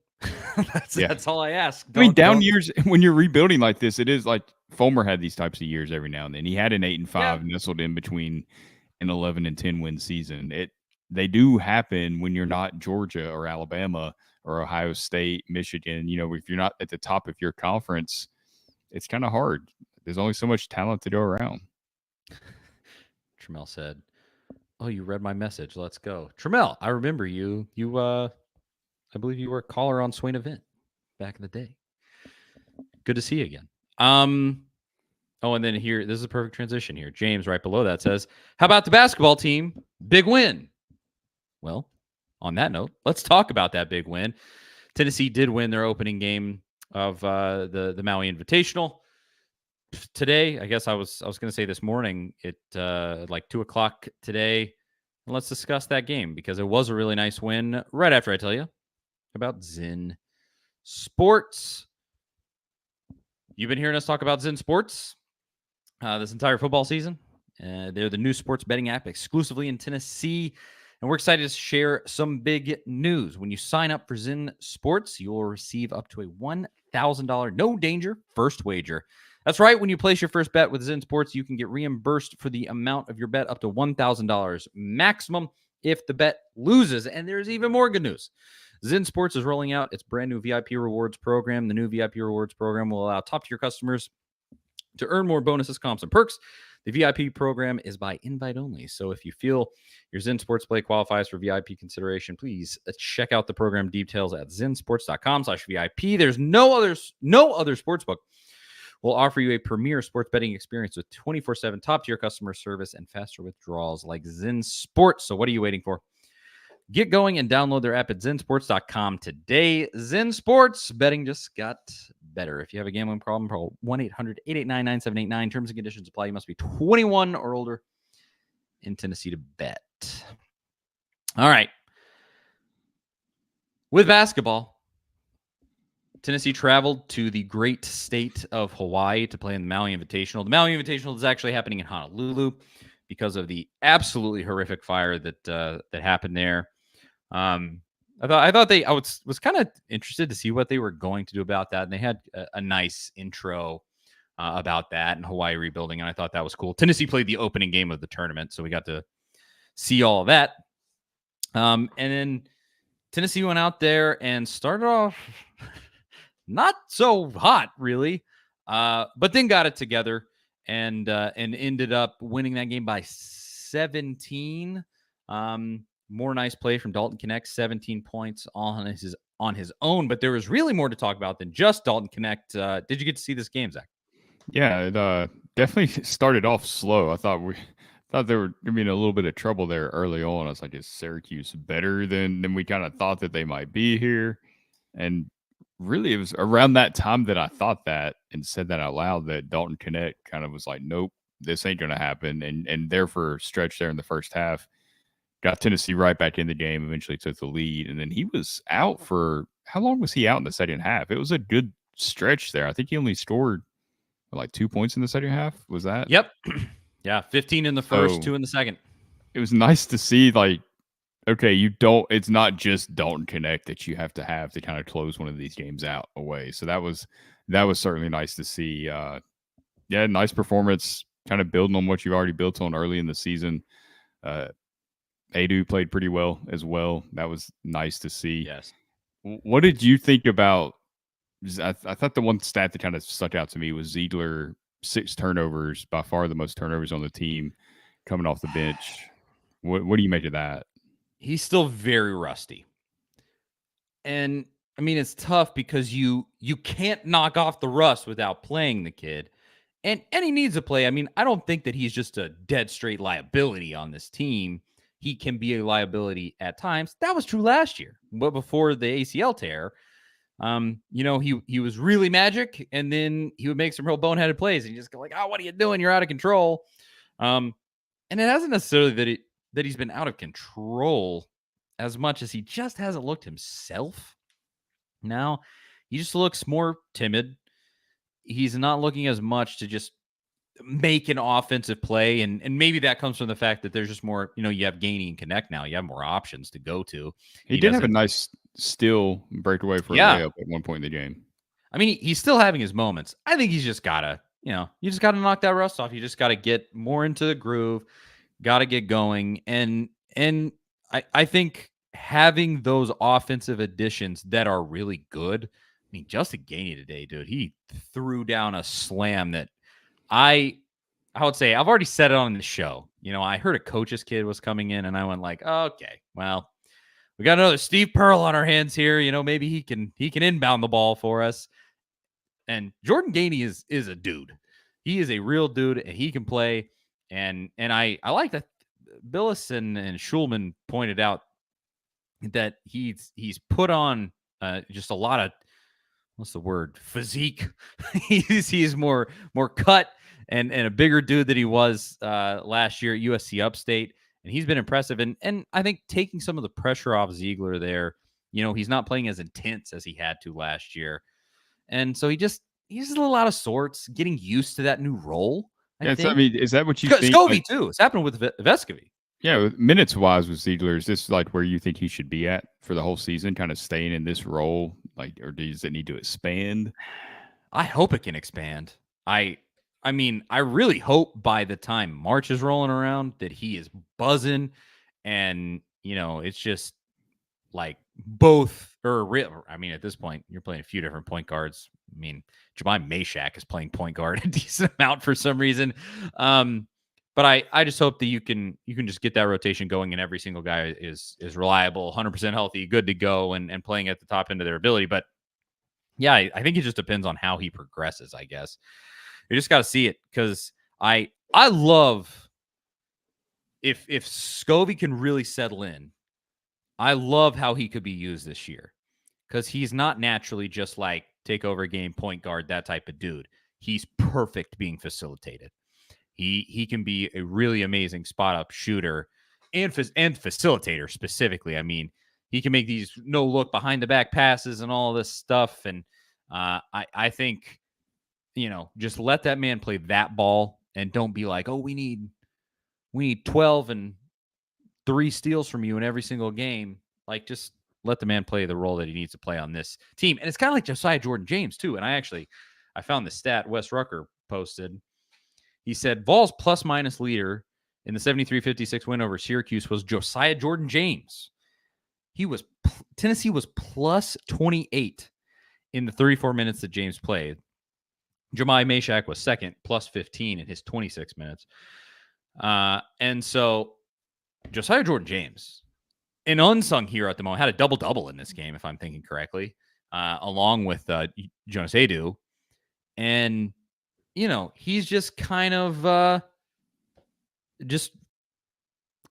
That's all I ask. I mean, down years when you're rebuilding like this, it is like Fulmer had these types of years every now and then. He had an 8-5 nestled in between an 11-10 win season. They do happen when you're not Georgia or Alabama or Ohio State, Michigan. You know, if you're not at the top of your conference, it's kind of hard. There's only so much talent to go around. Tramel said, "Oh, you read my message. Let's go." Tramel, I remember you. I believe you were a caller on Swain Event back in the day. Good to see you again. Oh, and then here, this is a perfect transition here. James, right below that, says, "How about the basketball team? Big win." Well, on that note, let's talk about that big win. Tennessee did win their opening game of the Maui Invitational today. I guess I was going to say this morning at like 2:00 today. And let's discuss that game because it was a really nice win. Right after I tell you about Zen Sports. You've been hearing us talk about Zen Sports this entire football season. They're the new sports betting app exclusively in Tennessee. And we're excited to share some big news. When you sign up for Zen Sports, you will receive up to a $1,000 no danger first wager. That's right. When you place your first bet with Zen Sports, you can get reimbursed for the amount of your bet up to $1,000 maximum if the bet loses. And there's even more good news. Zen Sports is rolling out its brand new VIP rewards program. The new VIP rewards program will allow top-tier customers to earn more bonuses, comps, and perks. The VIP program is by invite only. So if you feel your Zen Sports play qualifies for VIP consideration, please check out the program details at zensports.com/VIP. There's no other sportsbook will offer you a premier sports betting experience with 24/7 top-tier customer service and faster withdrawals like Zen Sports. So what are you waiting for? Get going and download their app at zensports.com today. Zen Sports, betting just got better. If you have a gambling problem, call 1-800-889-9789. Terms and conditions apply. You must be 21 or older in Tennessee to bet. All right. With basketball, Tennessee traveled to the great state of Hawaii to play in the Maui Invitational. The Maui Invitational is actually happening in Honolulu because of the absolutely horrific fire that happened there. I was kind of interested to see what they were going to do about that, and they had a nice intro about that and Hawaii rebuilding, and I thought that was cool. Tennessee played the opening game of the tournament, so we got to see all of that. And then Tennessee went out there and started off not so hot, really, but then got it together and ended up winning that game by 17. More nice play from Dalton Connect, 17 points on his own. But there was really more to talk about than just Dalton Connect. Did you get to see this game, Zach? Yeah, it definitely started off slow. I thought they were going to be in a little bit of trouble there early on. I was like, is Syracuse better than we kind of thought that they might be here? And really, it was around that time that I thought that and said that out loud that Dalton Connect kind of was like, nope, this ain't going to happen. And there for a stretch there in the first half, got Tennessee right back in the game, eventually took the lead. And then he was out for how long was he out in the second half? It was a good stretch there. I think he only scored like 2 points in the second half. Was that? Yep. Yeah, 15 in the first, So 2 in the second. it was nice to see, like, okay, it's not just Dalton Connect that you have to kind of close one of these games out away. So that was certainly nice to see. Yeah, nice performance, kind of building on what you already built on early in the season. Uh, Adu played pretty well as well. That was nice to see. Yes. What did you think about? I thought the one stat that kind of stuck out to me was Ziegler 6 turnovers, by far the most turnovers on the team, coming off the bench. What do you make of that? He's still very rusty. And I mean, it's tough because you can't knock off the rust without playing the kid. And he needs to play. I mean, I don't think that he's just a dead straight liability on this team. He can be a liability at times. That was true last year. But before the ACL tear, he was really magic, and then he would make some real boneheaded plays, and you just go like, "Oh, what are you doing? You're out of control." And it hasn't necessarily that he's been out of control as much as he just hasn't looked himself. Now, he just looks more timid. He's not looking as much to just make an offensive play. And maybe that comes from the fact that there's just more, you have Gainey and Connect now. You have more options to go to. He did have a nice steal breakaway for a layup at one point in the game. I mean, he's still having his moments. I think he's just gotta, you just gotta knock that rust off. You just gotta get more into the groove, gotta get going. And I think having those offensive additions that are really good. I mean, Justin Gainey today, dude, he threw down a slam that I would say I've already said it on the show. I heard a coach's kid was coming in, and I went like, okay, well, we got another Steve Pearl on our hands here. Maybe he can inbound the ball for us. And Jordan Gainey is a dude. He is a real dude, and he can play. And I like that Billis and Schulman pointed out that he's put on just a lot of, what's the word, physique. he's more cut and a bigger dude than he was last year at USC Upstate, and he's been impressive. And I think taking some of the pressure off Ziegler there, he's not playing as intense as he had to last year, and so he's just a little out of sorts, getting used to that new role. I think. Is that what you think? Scovey too. It's happening with Vescovy. Yeah, minutes wise with Ziegler, is this like where you think he should be at for the whole season, kind of staying in this role, or does it need to expand? I hope it can expand. I mean, I really hope by the time March is rolling around that he is buzzing, and it's just like both. I mean, at this point, you're playing a few different point guards. I mean, Jemai Mashak is playing point guard a decent amount for some reason. But I just hope that you can just get that rotation going, and every single guy is reliable, 100% healthy, good to go, and playing at the top end of their ability. But yeah, I think it just depends on how he progresses, I guess. You just got to see it, because I love if Scovey can really settle in. I love how he could be used this year, because he's not naturally just like take over a game, point guard, that type of dude. He's perfect being facilitated. He can be a really amazing spot up shooter and facilitator specifically. I mean, he can make these no look behind the back passes and all this stuff. And I think, just let that man play that ball, and don't be like, oh, we need 12 and 3 steals from you in every single game. Like, just let the man play the role that he needs to play on this team. And it's kind of like Josiah Jordan James too. And I found the stat Wes Rucker posted. He said Vols plus minus leader in the 73-56 win over Syracuse was Josiah Jordan James. Tennessee was plus 28 in the 34 minutes that James played. Jemai Mashak was second, plus 15 in his 26 minutes. And so Josiah Jordan James, an unsung hero at the moment, had a double-double in this game, if I'm thinking correctly, along with Jonas Adu. And he's just kind of just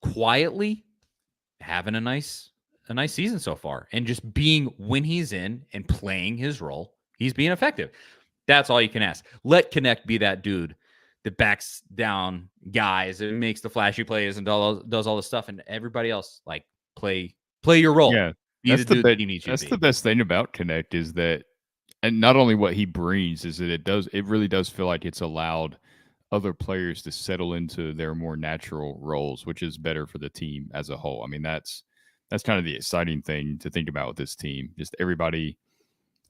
quietly having a nice a nice season so far, and just being when he's in and playing his role, he's being effective. That's all you can ask. Let Connect be that dude that backs down guys and makes the flashy plays and does all this stuff, and everybody else like play your role. Yeah, Be the dude that he needs you to that's the be. best thing about Connect is that, and not only what he brings is that it really does feel like it's allowed other players to settle into their more natural roles, which is better for the team as a whole. I mean, that's kind of the exciting thing to think about with this team. Just everybody,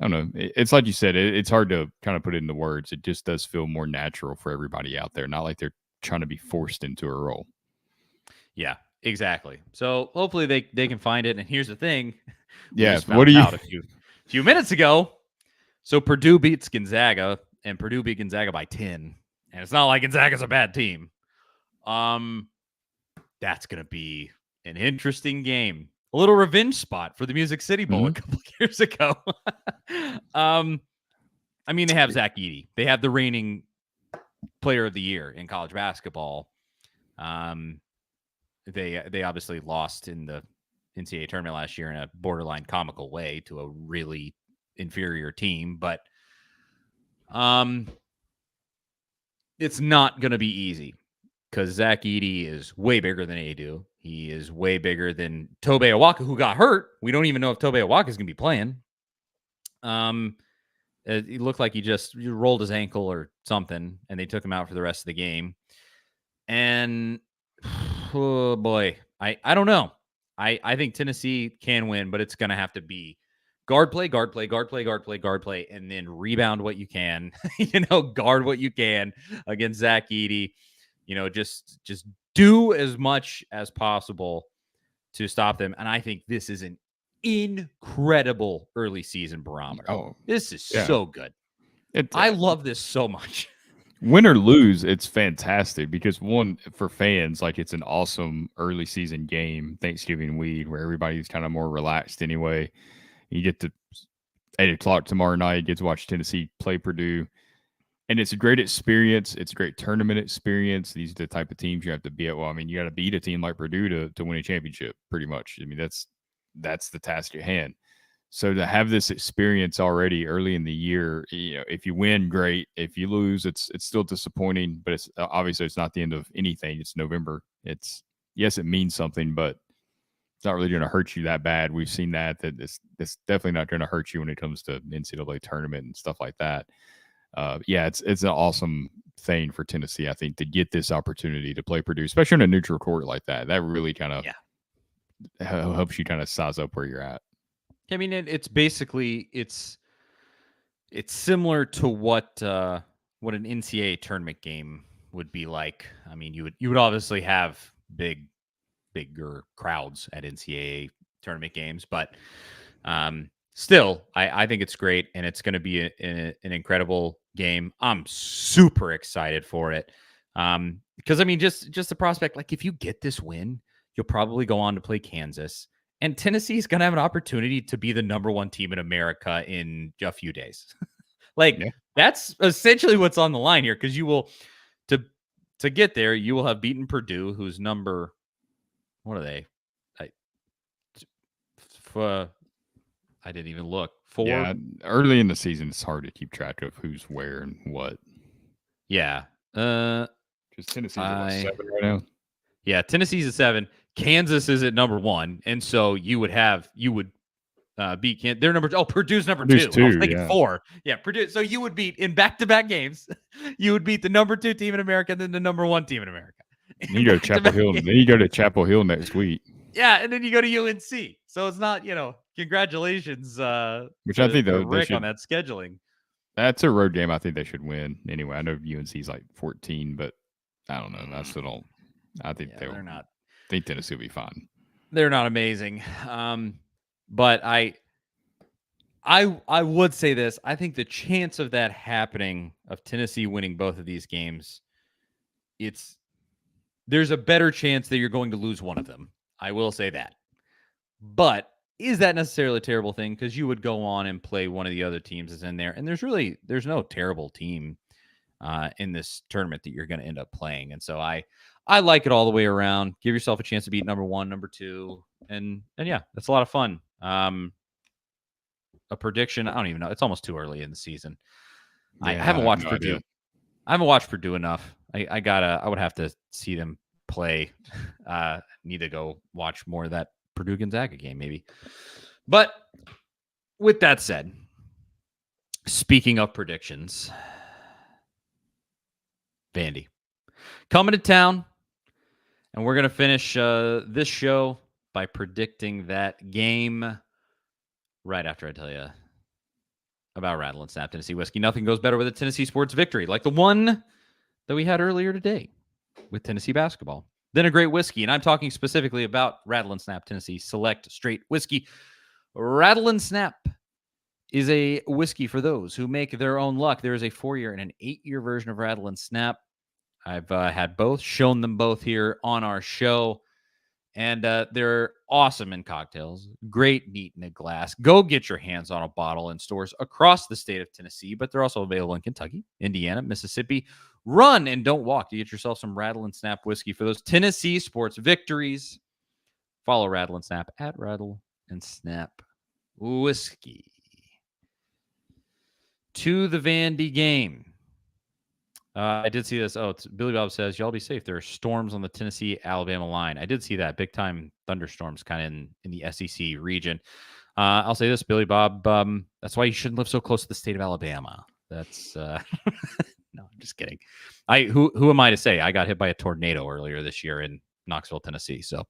I don't know. It's like you said, it's hard to kind of put it into words. It just does feel more natural for everybody out there, not like they're trying to be forced into a role. Yeah, exactly. So hopefully they can find it. And here's the thing: we Yeah. just What found do you? out a few minutes ago. So Purdue beats Gonzaga, and Purdue beat Gonzaga by 10. And it's not like Gonzaga's a bad team. That's gonna be an interesting game. A little revenge spot for the Music City Bowl a couple of years ago. I mean, they have Zach Edey. They have the reigning player of the year in college basketball. They obviously lost in the NCAA tournament last year in a borderline comical way to a really inferior team, but it's not going to be easy because Zach Edey is way bigger than Adu. He is way bigger than Tobe Awaka, who got hurt. We don't even know if Tobe Awaka is going to be playing. It looked like he rolled his ankle or something, and they took him out for the rest of the game. And oh boy, I don't know. I think Tennessee can win, but it's going to have to be guard play, and then rebound what you can. Guard what you can against Zach Edey. Just do as much as possible to stop them. And I think this is an incredible early season barometer. Oh, this is so good. I love this so much. Win or lose, it's fantastic because one, for fans, like it's an awesome early season game, Thanksgiving week, where everybody's kind of more relaxed anyway. You get to 8:00 tomorrow night, you get to watch Tennessee play Purdue. And it's a great experience. It's a great tournament experience. These are the type of teams you have to be at. Well, I mean, you got to beat a team like Purdue to win a championship, pretty much. I mean, that's the task at hand. So to have this experience already early in the year, if you win, great. If you lose, it's still disappointing. But it's obviously it's not the end of anything. It's November. Yes, it means something, but it's not really going to hurt you that bad. We've seen that it's definitely not going to hurt you when it comes to NCAA tournament and stuff like that. It's an awesome thing for Tennessee, I think, to get this opportunity to play Purdue, especially in a neutral court like that. That really kind of helps you kind of size up where you're at. I mean, it's basically it's similar to what an NCAA tournament game would be like. I mean, you would obviously have bigger crowds at NCAA tournament games, but still, I think it's great, and it's going to be an incredible game. I'm super excited for it because I mean, just the prospect. Like, if you get this win, you'll probably go on to play Kansas. And Tennessee is going to have an opportunity to be the number one team in America in a few days. That's essentially what's on the line here, because you will, to get there, you will have beaten Purdue, who's number, what are they? I didn't even look. 4? Yeah, early in the season, it's hard to keep track of who's where and what. Yeah. Because Tennessee's at 7 right now. Yeah, Tennessee's at 7. Kansas is at number 1, and so you would beat they're number 2. Oh, Purdue's number 2. I was thinking 4. Yeah, Purdue. So you would beat, in back-to-back games, you would beat the number 2 team in America and then the number 1 team in America. Then you go to Chapel Hill. Then you go to Chapel Hill next week. Yeah, and then you go to UNC. So it's not, congratulations. Which I think Rick on that scheduling. That's a road game I think they should win. Anyway, I know UNC's like 14, but I don't know. I still don't. I think they're not. I think Tennessee will be fine. They're not amazing. But I would say this. I think the chance of that happening, of Tennessee winning both of these games, there's a better chance that you're going to lose one of them. I will say that. But is that necessarily a terrible thing? Because you would go on and play one of the other teams that's in there. And there's no terrible team in this tournament that you're going to end up playing. And so I I like it all the way around. Give yourself a chance to beat number 1, number 2, and yeah, that's a lot of fun. A prediction, I don't even know. It's almost too early in the season. I Yeah, I haven't have watched no Purdue. idea. I haven't watched Purdue enough. I would have to see them play. Need to go watch more of that Purdue Gonzaga game, maybe. But with that said, speaking of predictions, Vandy coming to town, and we're gonna finish this show by predicting that game right after I tell you about Rattle and Snap Tennessee Whiskey. Nothing goes better with a Tennessee sports victory like the one that we had earlier today with Tennessee basketball than a great whiskey. And I'm talking specifically about Rattle and Snap Tennessee Select Straight Whiskey. Rattle and Snap is a whiskey for those who make their own luck. There is a 4-year and an 8-year version of Rattle and Snap. I've had both, shown them both here on our show. And they're awesome in cocktails. Great neat in a glass. Go get your hands on a bottle in stores across the state of Tennessee, but they're also available in Kentucky, Indiana, Mississippi. Run and don't walk to get yourself some Rattle and Snap whiskey for those Tennessee sports victories. Follow Rattle and Snap at Rattle and Snap Whiskey. To the Vandy game. I did see this. Billy Bob says, y'all be safe. There are storms on the Tennessee-Alabama line. I did see that. Big-time thunderstorms kind of in the SEC region. I'll say this, Billy Bob. That's why you shouldn't live so close to the state of Alabama. That's no, I'm just kidding. Who am I to say? I got hit by a tornado earlier this year in Knoxville, Tennessee. So,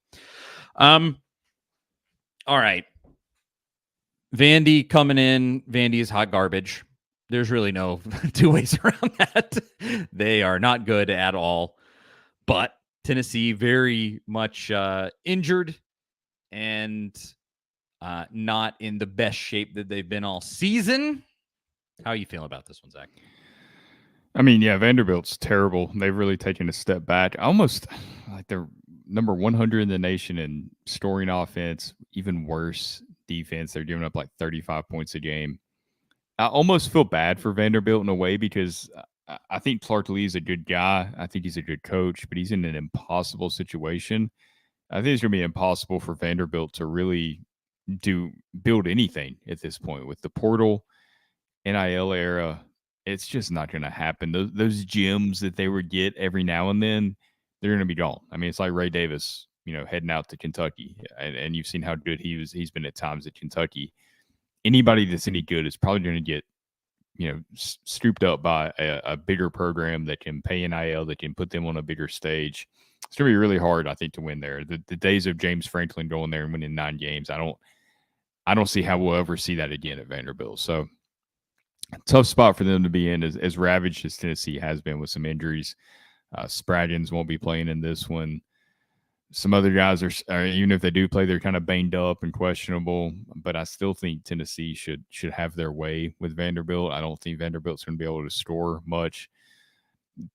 all right. Vandy coming in. Vandy is hot garbage. There's really no two ways around that. They are not good at all. But Tennessee very much injured and not in the best shape that they've been all season. How are you feeling about this one, Zach? I mean, yeah, Vanderbilt's terrible. They've really taken a step back. Almost like they're number 100 in the nation in scoring offense, even worse defense. They're giving up like 35 points a game. I almost feel bad for Vanderbilt in a way because I think Clark Lee is a good guy. I think he's a good coach, but he's in an impossible situation. I think it's going to be impossible for Vanderbilt to really build anything at this point with the portal, NIL era. It's just not going to happen. Those gyms that they would get every now and then, they're going to be gone. I mean, it's like Ray Davis, heading out to Kentucky, and you've seen how good he's been at times at Kentucky. Anybody that's any good is probably going to get, scooped up by a bigger program that can pay NIL, that can put them on a bigger stage. It's going to be really hard, I think, to win there. The days of James Franklin going there and winning 9 games, I don't see how we'll ever see that again at Vanderbilt. So tough spot for them to be in, as ravaged as Tennessee has been with some injuries. Spraggins won't be playing in this one. Some other guys are, even if they do play, they're kind of banged up and questionable. But I still think Tennessee should have their way with Vanderbilt. I don't think Vanderbilt's going to be able to score much.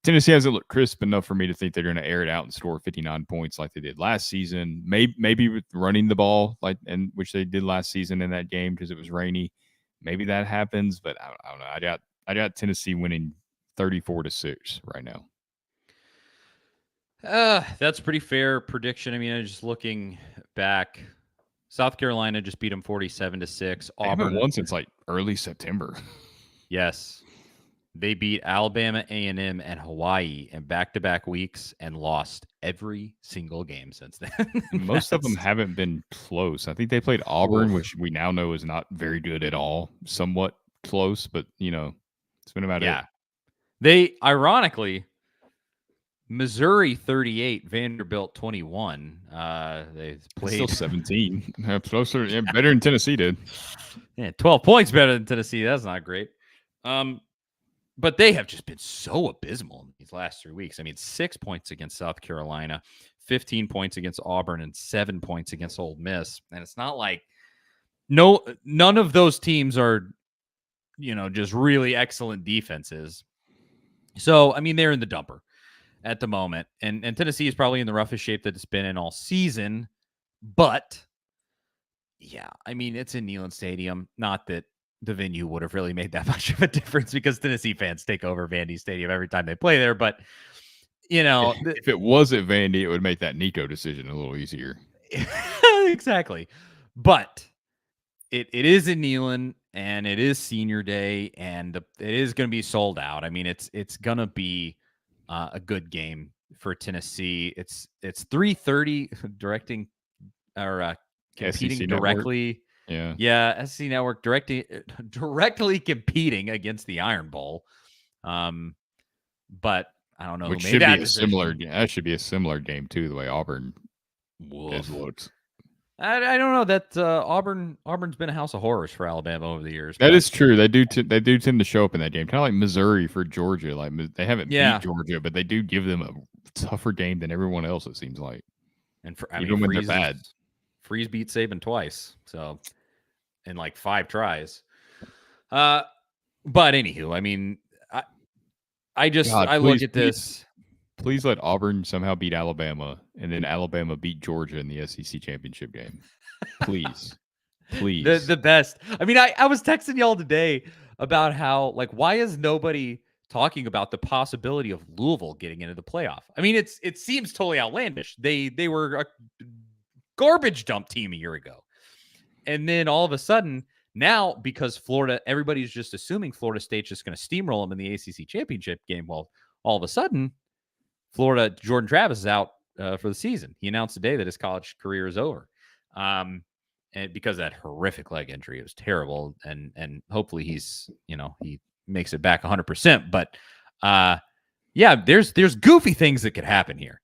Tennessee hasn't looked crisp enough for me to think they're going to air it out and score 59 points like they did last season. Maybe with running the ball, which they did last season in that game because it was rainy. Maybe that happens, but I don't know. I got Tennessee winning 34-6 right now. That's a pretty fair prediction. I mean, I'm just looking back. South Carolina just beat them 47-6. Auburn haven't won since like early September. Yes. They beat Alabama, A&M, and Hawaii in back-to-back weeks and lost every single game since then. Most of them haven't been close. I think they played Auburn, which we now know is not very good at all. Somewhat close, but, it's been about it. They, ironically, Missouri 38, Vanderbilt 21. They played still 17. Closer, better than Tennessee did. Yeah, 12 points better than Tennessee. That's not great. But they have just been so abysmal in these last 3 weeks. I mean, 6 points against South Carolina, 15 points against Auburn, and 7 points against Ole Miss. And it's not like none of those teams are, just really excellent defenses. So, I mean, they're in the dumper at the moment. And Tennessee is probably in the roughest shape that it's been in all season. But, yeah, I mean, it's in Neyland Stadium. Not that the venue would have really made that much of a difference because Tennessee fans take over Vandy Stadium every time they play there. But You know, If it wasn't Vandy, it would make that Nico decision a little easier. exactly. But it is in Neyland and it is senior day and it is going to be sold out. I mean, it's going to be a good game for Tennessee. It's 3:30 directing or competing SEC network. directly. Yeah. Yeah, SEC Network directly competing against the Iron Bowl. But I don't know who Which made should be that a similar decision. that should be a similar game too, the way Auburn has Woof. looked. I don't know that Auburn's been a house of horrors for Alabama over the years, That but is true. They do tend to show up in that game, kind of like Missouri for Georgia. Like they haven't beat yeah. Georgia, but they do give them a tougher game than everyone else. It seems like, And even when they're bad. Freeze beat Saban twice, so in like 5 tries. But anywho, I mean, God, I look at this. please let Auburn somehow beat Alabama, and then Alabama beat Georgia in the SEC championship game. Please, please. The best. I mean, I was texting y'all today about how like why is nobody talking about the possibility of Louisville getting into the playoff? I mean, it seems totally outlandish. They were a garbage dump team a year ago. And then all of a sudden, now because Florida, everybody's just assuming Florida State's just going to steamroll them in the ACC championship game. Well, all of a sudden, Florida, Jordan Travis is out for the season. He announced today that his college career is over. And because of that horrific leg injury, it was terrible. And hopefully he makes it back 100%. But yeah, there's goofy things that could happen here.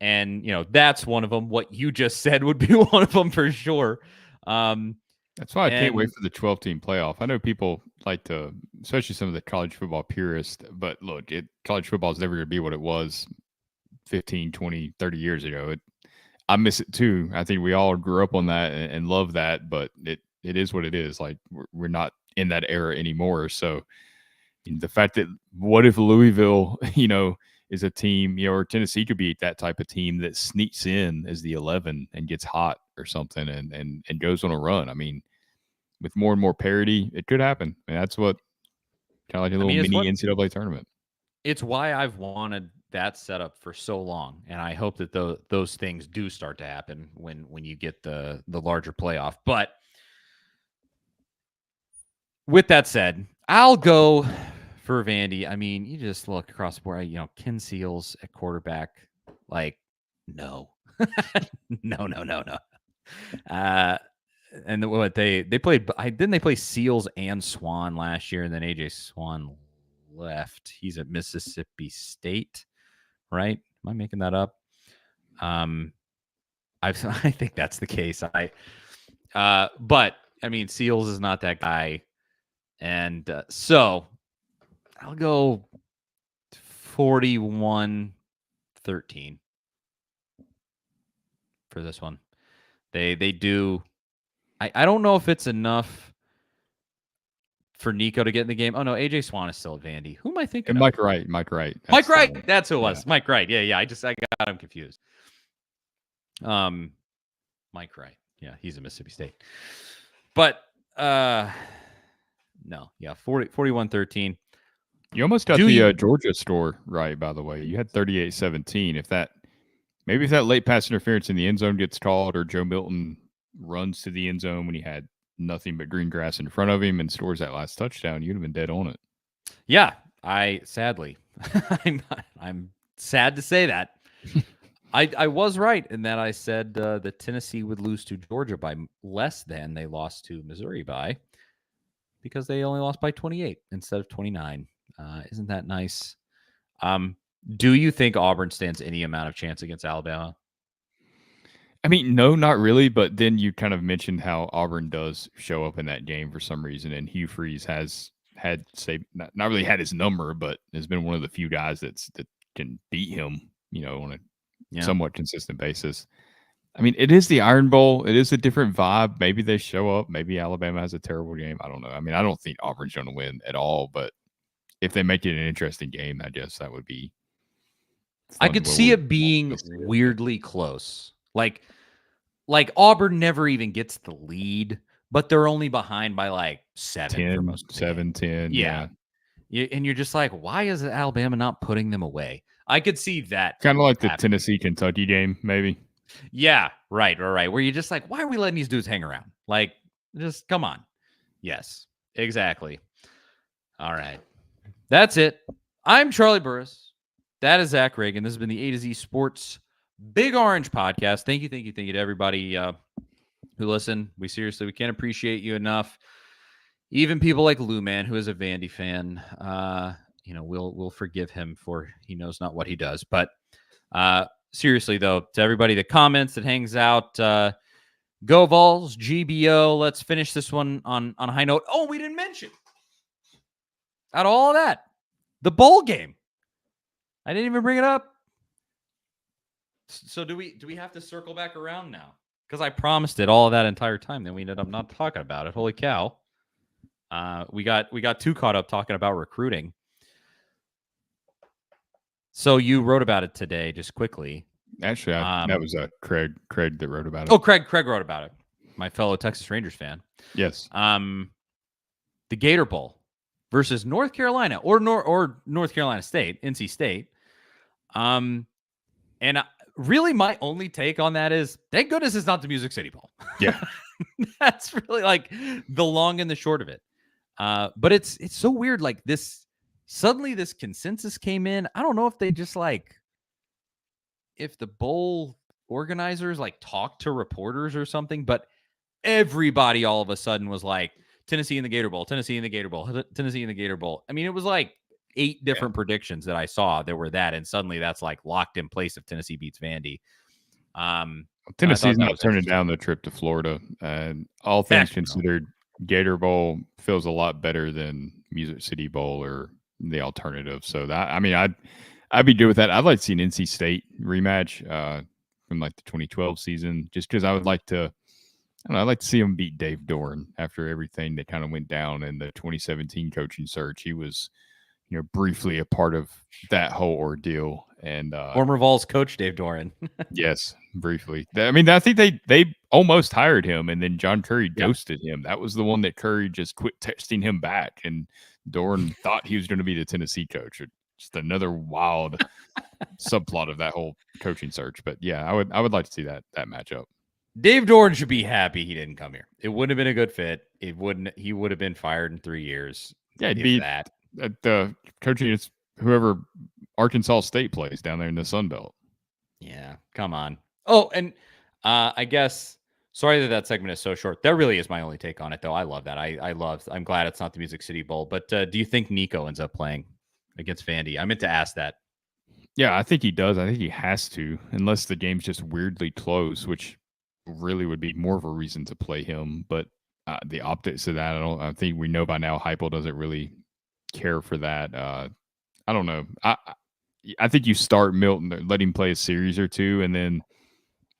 And, that's one of them. What you just said would be one of them for sure. That's why I can't wait for the 12-team playoff. I know people like to, especially some of the college football purists, but look, college football is never going to be what it was 15, 20, 30 years ago. I miss it too. I think we all grew up on that and love that, but it is what it is. Like we're not in that era anymore. So the fact that what if Louisville, is a team, or Tennessee could be that type of team that sneaks in as the 11 and gets hot or something and goes on a run. I mean, with more and more parity, it could happen. I mean, that's what kind of like a little mini NCAA tournament. It's why I've wanted that setup for so long, and I hope that those things do start to happen when you get the larger playoff. But with that said, I'll go for Vandy. I mean, you just look across the board. Ken Seals at quarterback, like no, no. And what they played, didn't they play Seals and Swan last year, and then AJ Swan left. He's at Mississippi State, right? Am I making that up? I think that's the case. But I mean, Seals is not that guy, and so I'll go 41-13 for this one. They do. I don't know if it's enough for Nico to get in the game. Oh no, AJ Swan is still at Vandy. Who am I thinking? Mike Wright. Mike Wright. That's who it was. Mike Wright. Yeah. I got him confused. Mike Wright. Yeah, he's at Mississippi State. But no, yeah, 41-13. You almost got the Georgia score right, by the way. You had 38-17. If that late pass interference in the end zone gets called, or Joe Milton runs to the end zone when he had nothing but green grass in front of him and scores that last touchdown, you'd have been dead on it. Yeah, sadly, I'm sad to say that. I was right in that I said that Tennessee would lose to Georgia by less than they lost to Missouri by, because they only lost by 28 instead of 29. Isn't that nice? Do you think Auburn stands any amount of chance against Alabama? I mean, no, not really. But then you kind of mentioned how Auburn does show up in that game for some reason, and Hugh Freeze has had, say, not really had his number, but has been one of the few guys that can beat him, on a somewhat consistent basis. I mean, it is the Iron Bowl. It is a different vibe. Maybe they show up. Maybe Alabama has a terrible game. I don't know. I mean, I don't think Auburn's going to win at all, but if they make it an interesting game, I guess that would be fun. I could see it being weirdly close. Like Auburn never even gets the lead, but they're only behind by like 7 for most of the 10. Yeah. And you're just like, why is Alabama not putting them away? I could see that. Kind of like the happening. Tennessee Kentucky game, maybe. Yeah, right. Where you're just like, why are we letting these dudes hang around? Like, just come on. Yes, exactly. All right. That's it. I'm Charlie Burris. That is Zach Reagan. This has been the A to Z Sports Big Orange podcast. Thank you to everybody who listen. We can't appreciate you enough. Even people like Lou Man, who is a Vandy fan, we'll forgive him for he knows not what he does. But seriously, though, to everybody that comments, that hangs out, go Vols, GBO. Let's finish this one on a high note. Oh, we didn't mention out of all of that, the bowl game. I didn't even bring it up. So do we have to circle back around now? Because I promised it all of that entire time. Then we ended up not talking about it. Holy cow. We got too caught up talking about recruiting. So you wrote about it today, just quickly. Actually, that was Craig that wrote about it. Oh, Craig wrote about it. My fellow Texas Rangers fan. Yes. The Gator Bowl versus North Carolina or North Carolina State, NC State. And really, my only take on that is, thank goodness it's not the Music City Bowl. Yeah. That's really like the long and the short of it. But it's so weird. Like suddenly this consensus came in. I don't know if they just if the bowl organizers talked to reporters or something, but everybody all of a sudden was like, Tennessee in the Gator Bowl, Tennessee in the Gator Bowl, Tennessee in the Gator Bowl. I mean, it was like 8 different predictions that I saw that were that, and suddenly that's locked in place if Tennessee beats Vandy. Tennessee's not turning down the trip to Florida, and all things considered, Gator Bowl feels a lot better than Music City Bowl or the alternative. So I'd be good with that. I'd like to see an NC State rematch from the 2012 season, just because I would like to. I'd like to see him beat Dave Doran after everything that kind of went down in the 2017 coaching search. He was, briefly a part of that whole ordeal. And former Vols coach Dave Doran. Yes, briefly. I think they almost hired him, and then John Curry ghosted him. That was the one that Curry just quit texting him back, and Doran thought he was going to be the Tennessee coach. Just another wild subplot of that whole coaching search. But yeah, I would like to see that matchup. Dave Doran should be happy he didn't come here. It wouldn't have been a good fit. He would have been fired in 3 years. Yeah, it'd be that. The coaching is whoever Arkansas State plays down there in the Sun Belt. Yeah, come on. Oh, and I guess, sorry that segment is so short. That really is my only take on it, though. I love that. I'm glad it's not the Music City Bowl. But do you think Nico ends up playing against Vandy? I meant to ask that. Yeah, I think he does. I think he has to, unless the game's just weirdly close, which really would be more of a reason to play him. But the optics of that, I think we know by now Heupel doesn't really care for that. I don't know. I think you start Milton, let him play a series or two, and then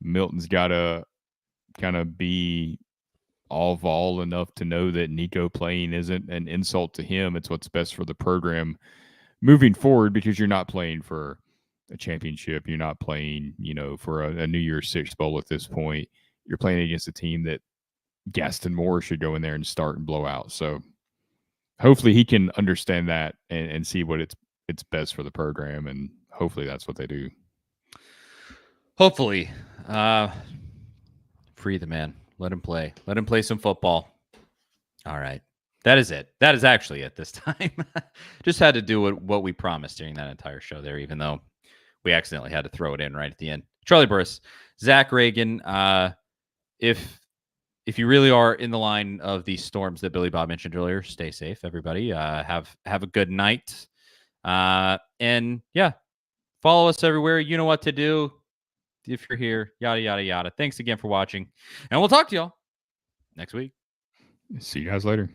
Milton's got to kind of be all Vol enough to know that Nico playing isn't an insult to him. It's what's best for the program moving forward, because you're not playing for a championship. You're not playing, for a New Year's Six Bowl at this point. You're playing against a team that Gaston Moore should go in there and start and blow out. So hopefully he can understand that and see what it's best for the program, and hopefully that's what they do. Hopefully. Free the man. Let him play. Let him play some football. All right. That is it. That is actually it this time. Just had to do what we promised during that entire show there, even though we accidentally had to throw it in right at the end. Charlie Burris, Zach Reagan. If you really are in the line of these storms that Billy Bob mentioned earlier, stay safe, everybody. Have a good night. And yeah, follow us everywhere. You know what to do if you're here. Yada, yada, yada. Thanks again for watching. And we'll talk to y'all next week. See you guys later.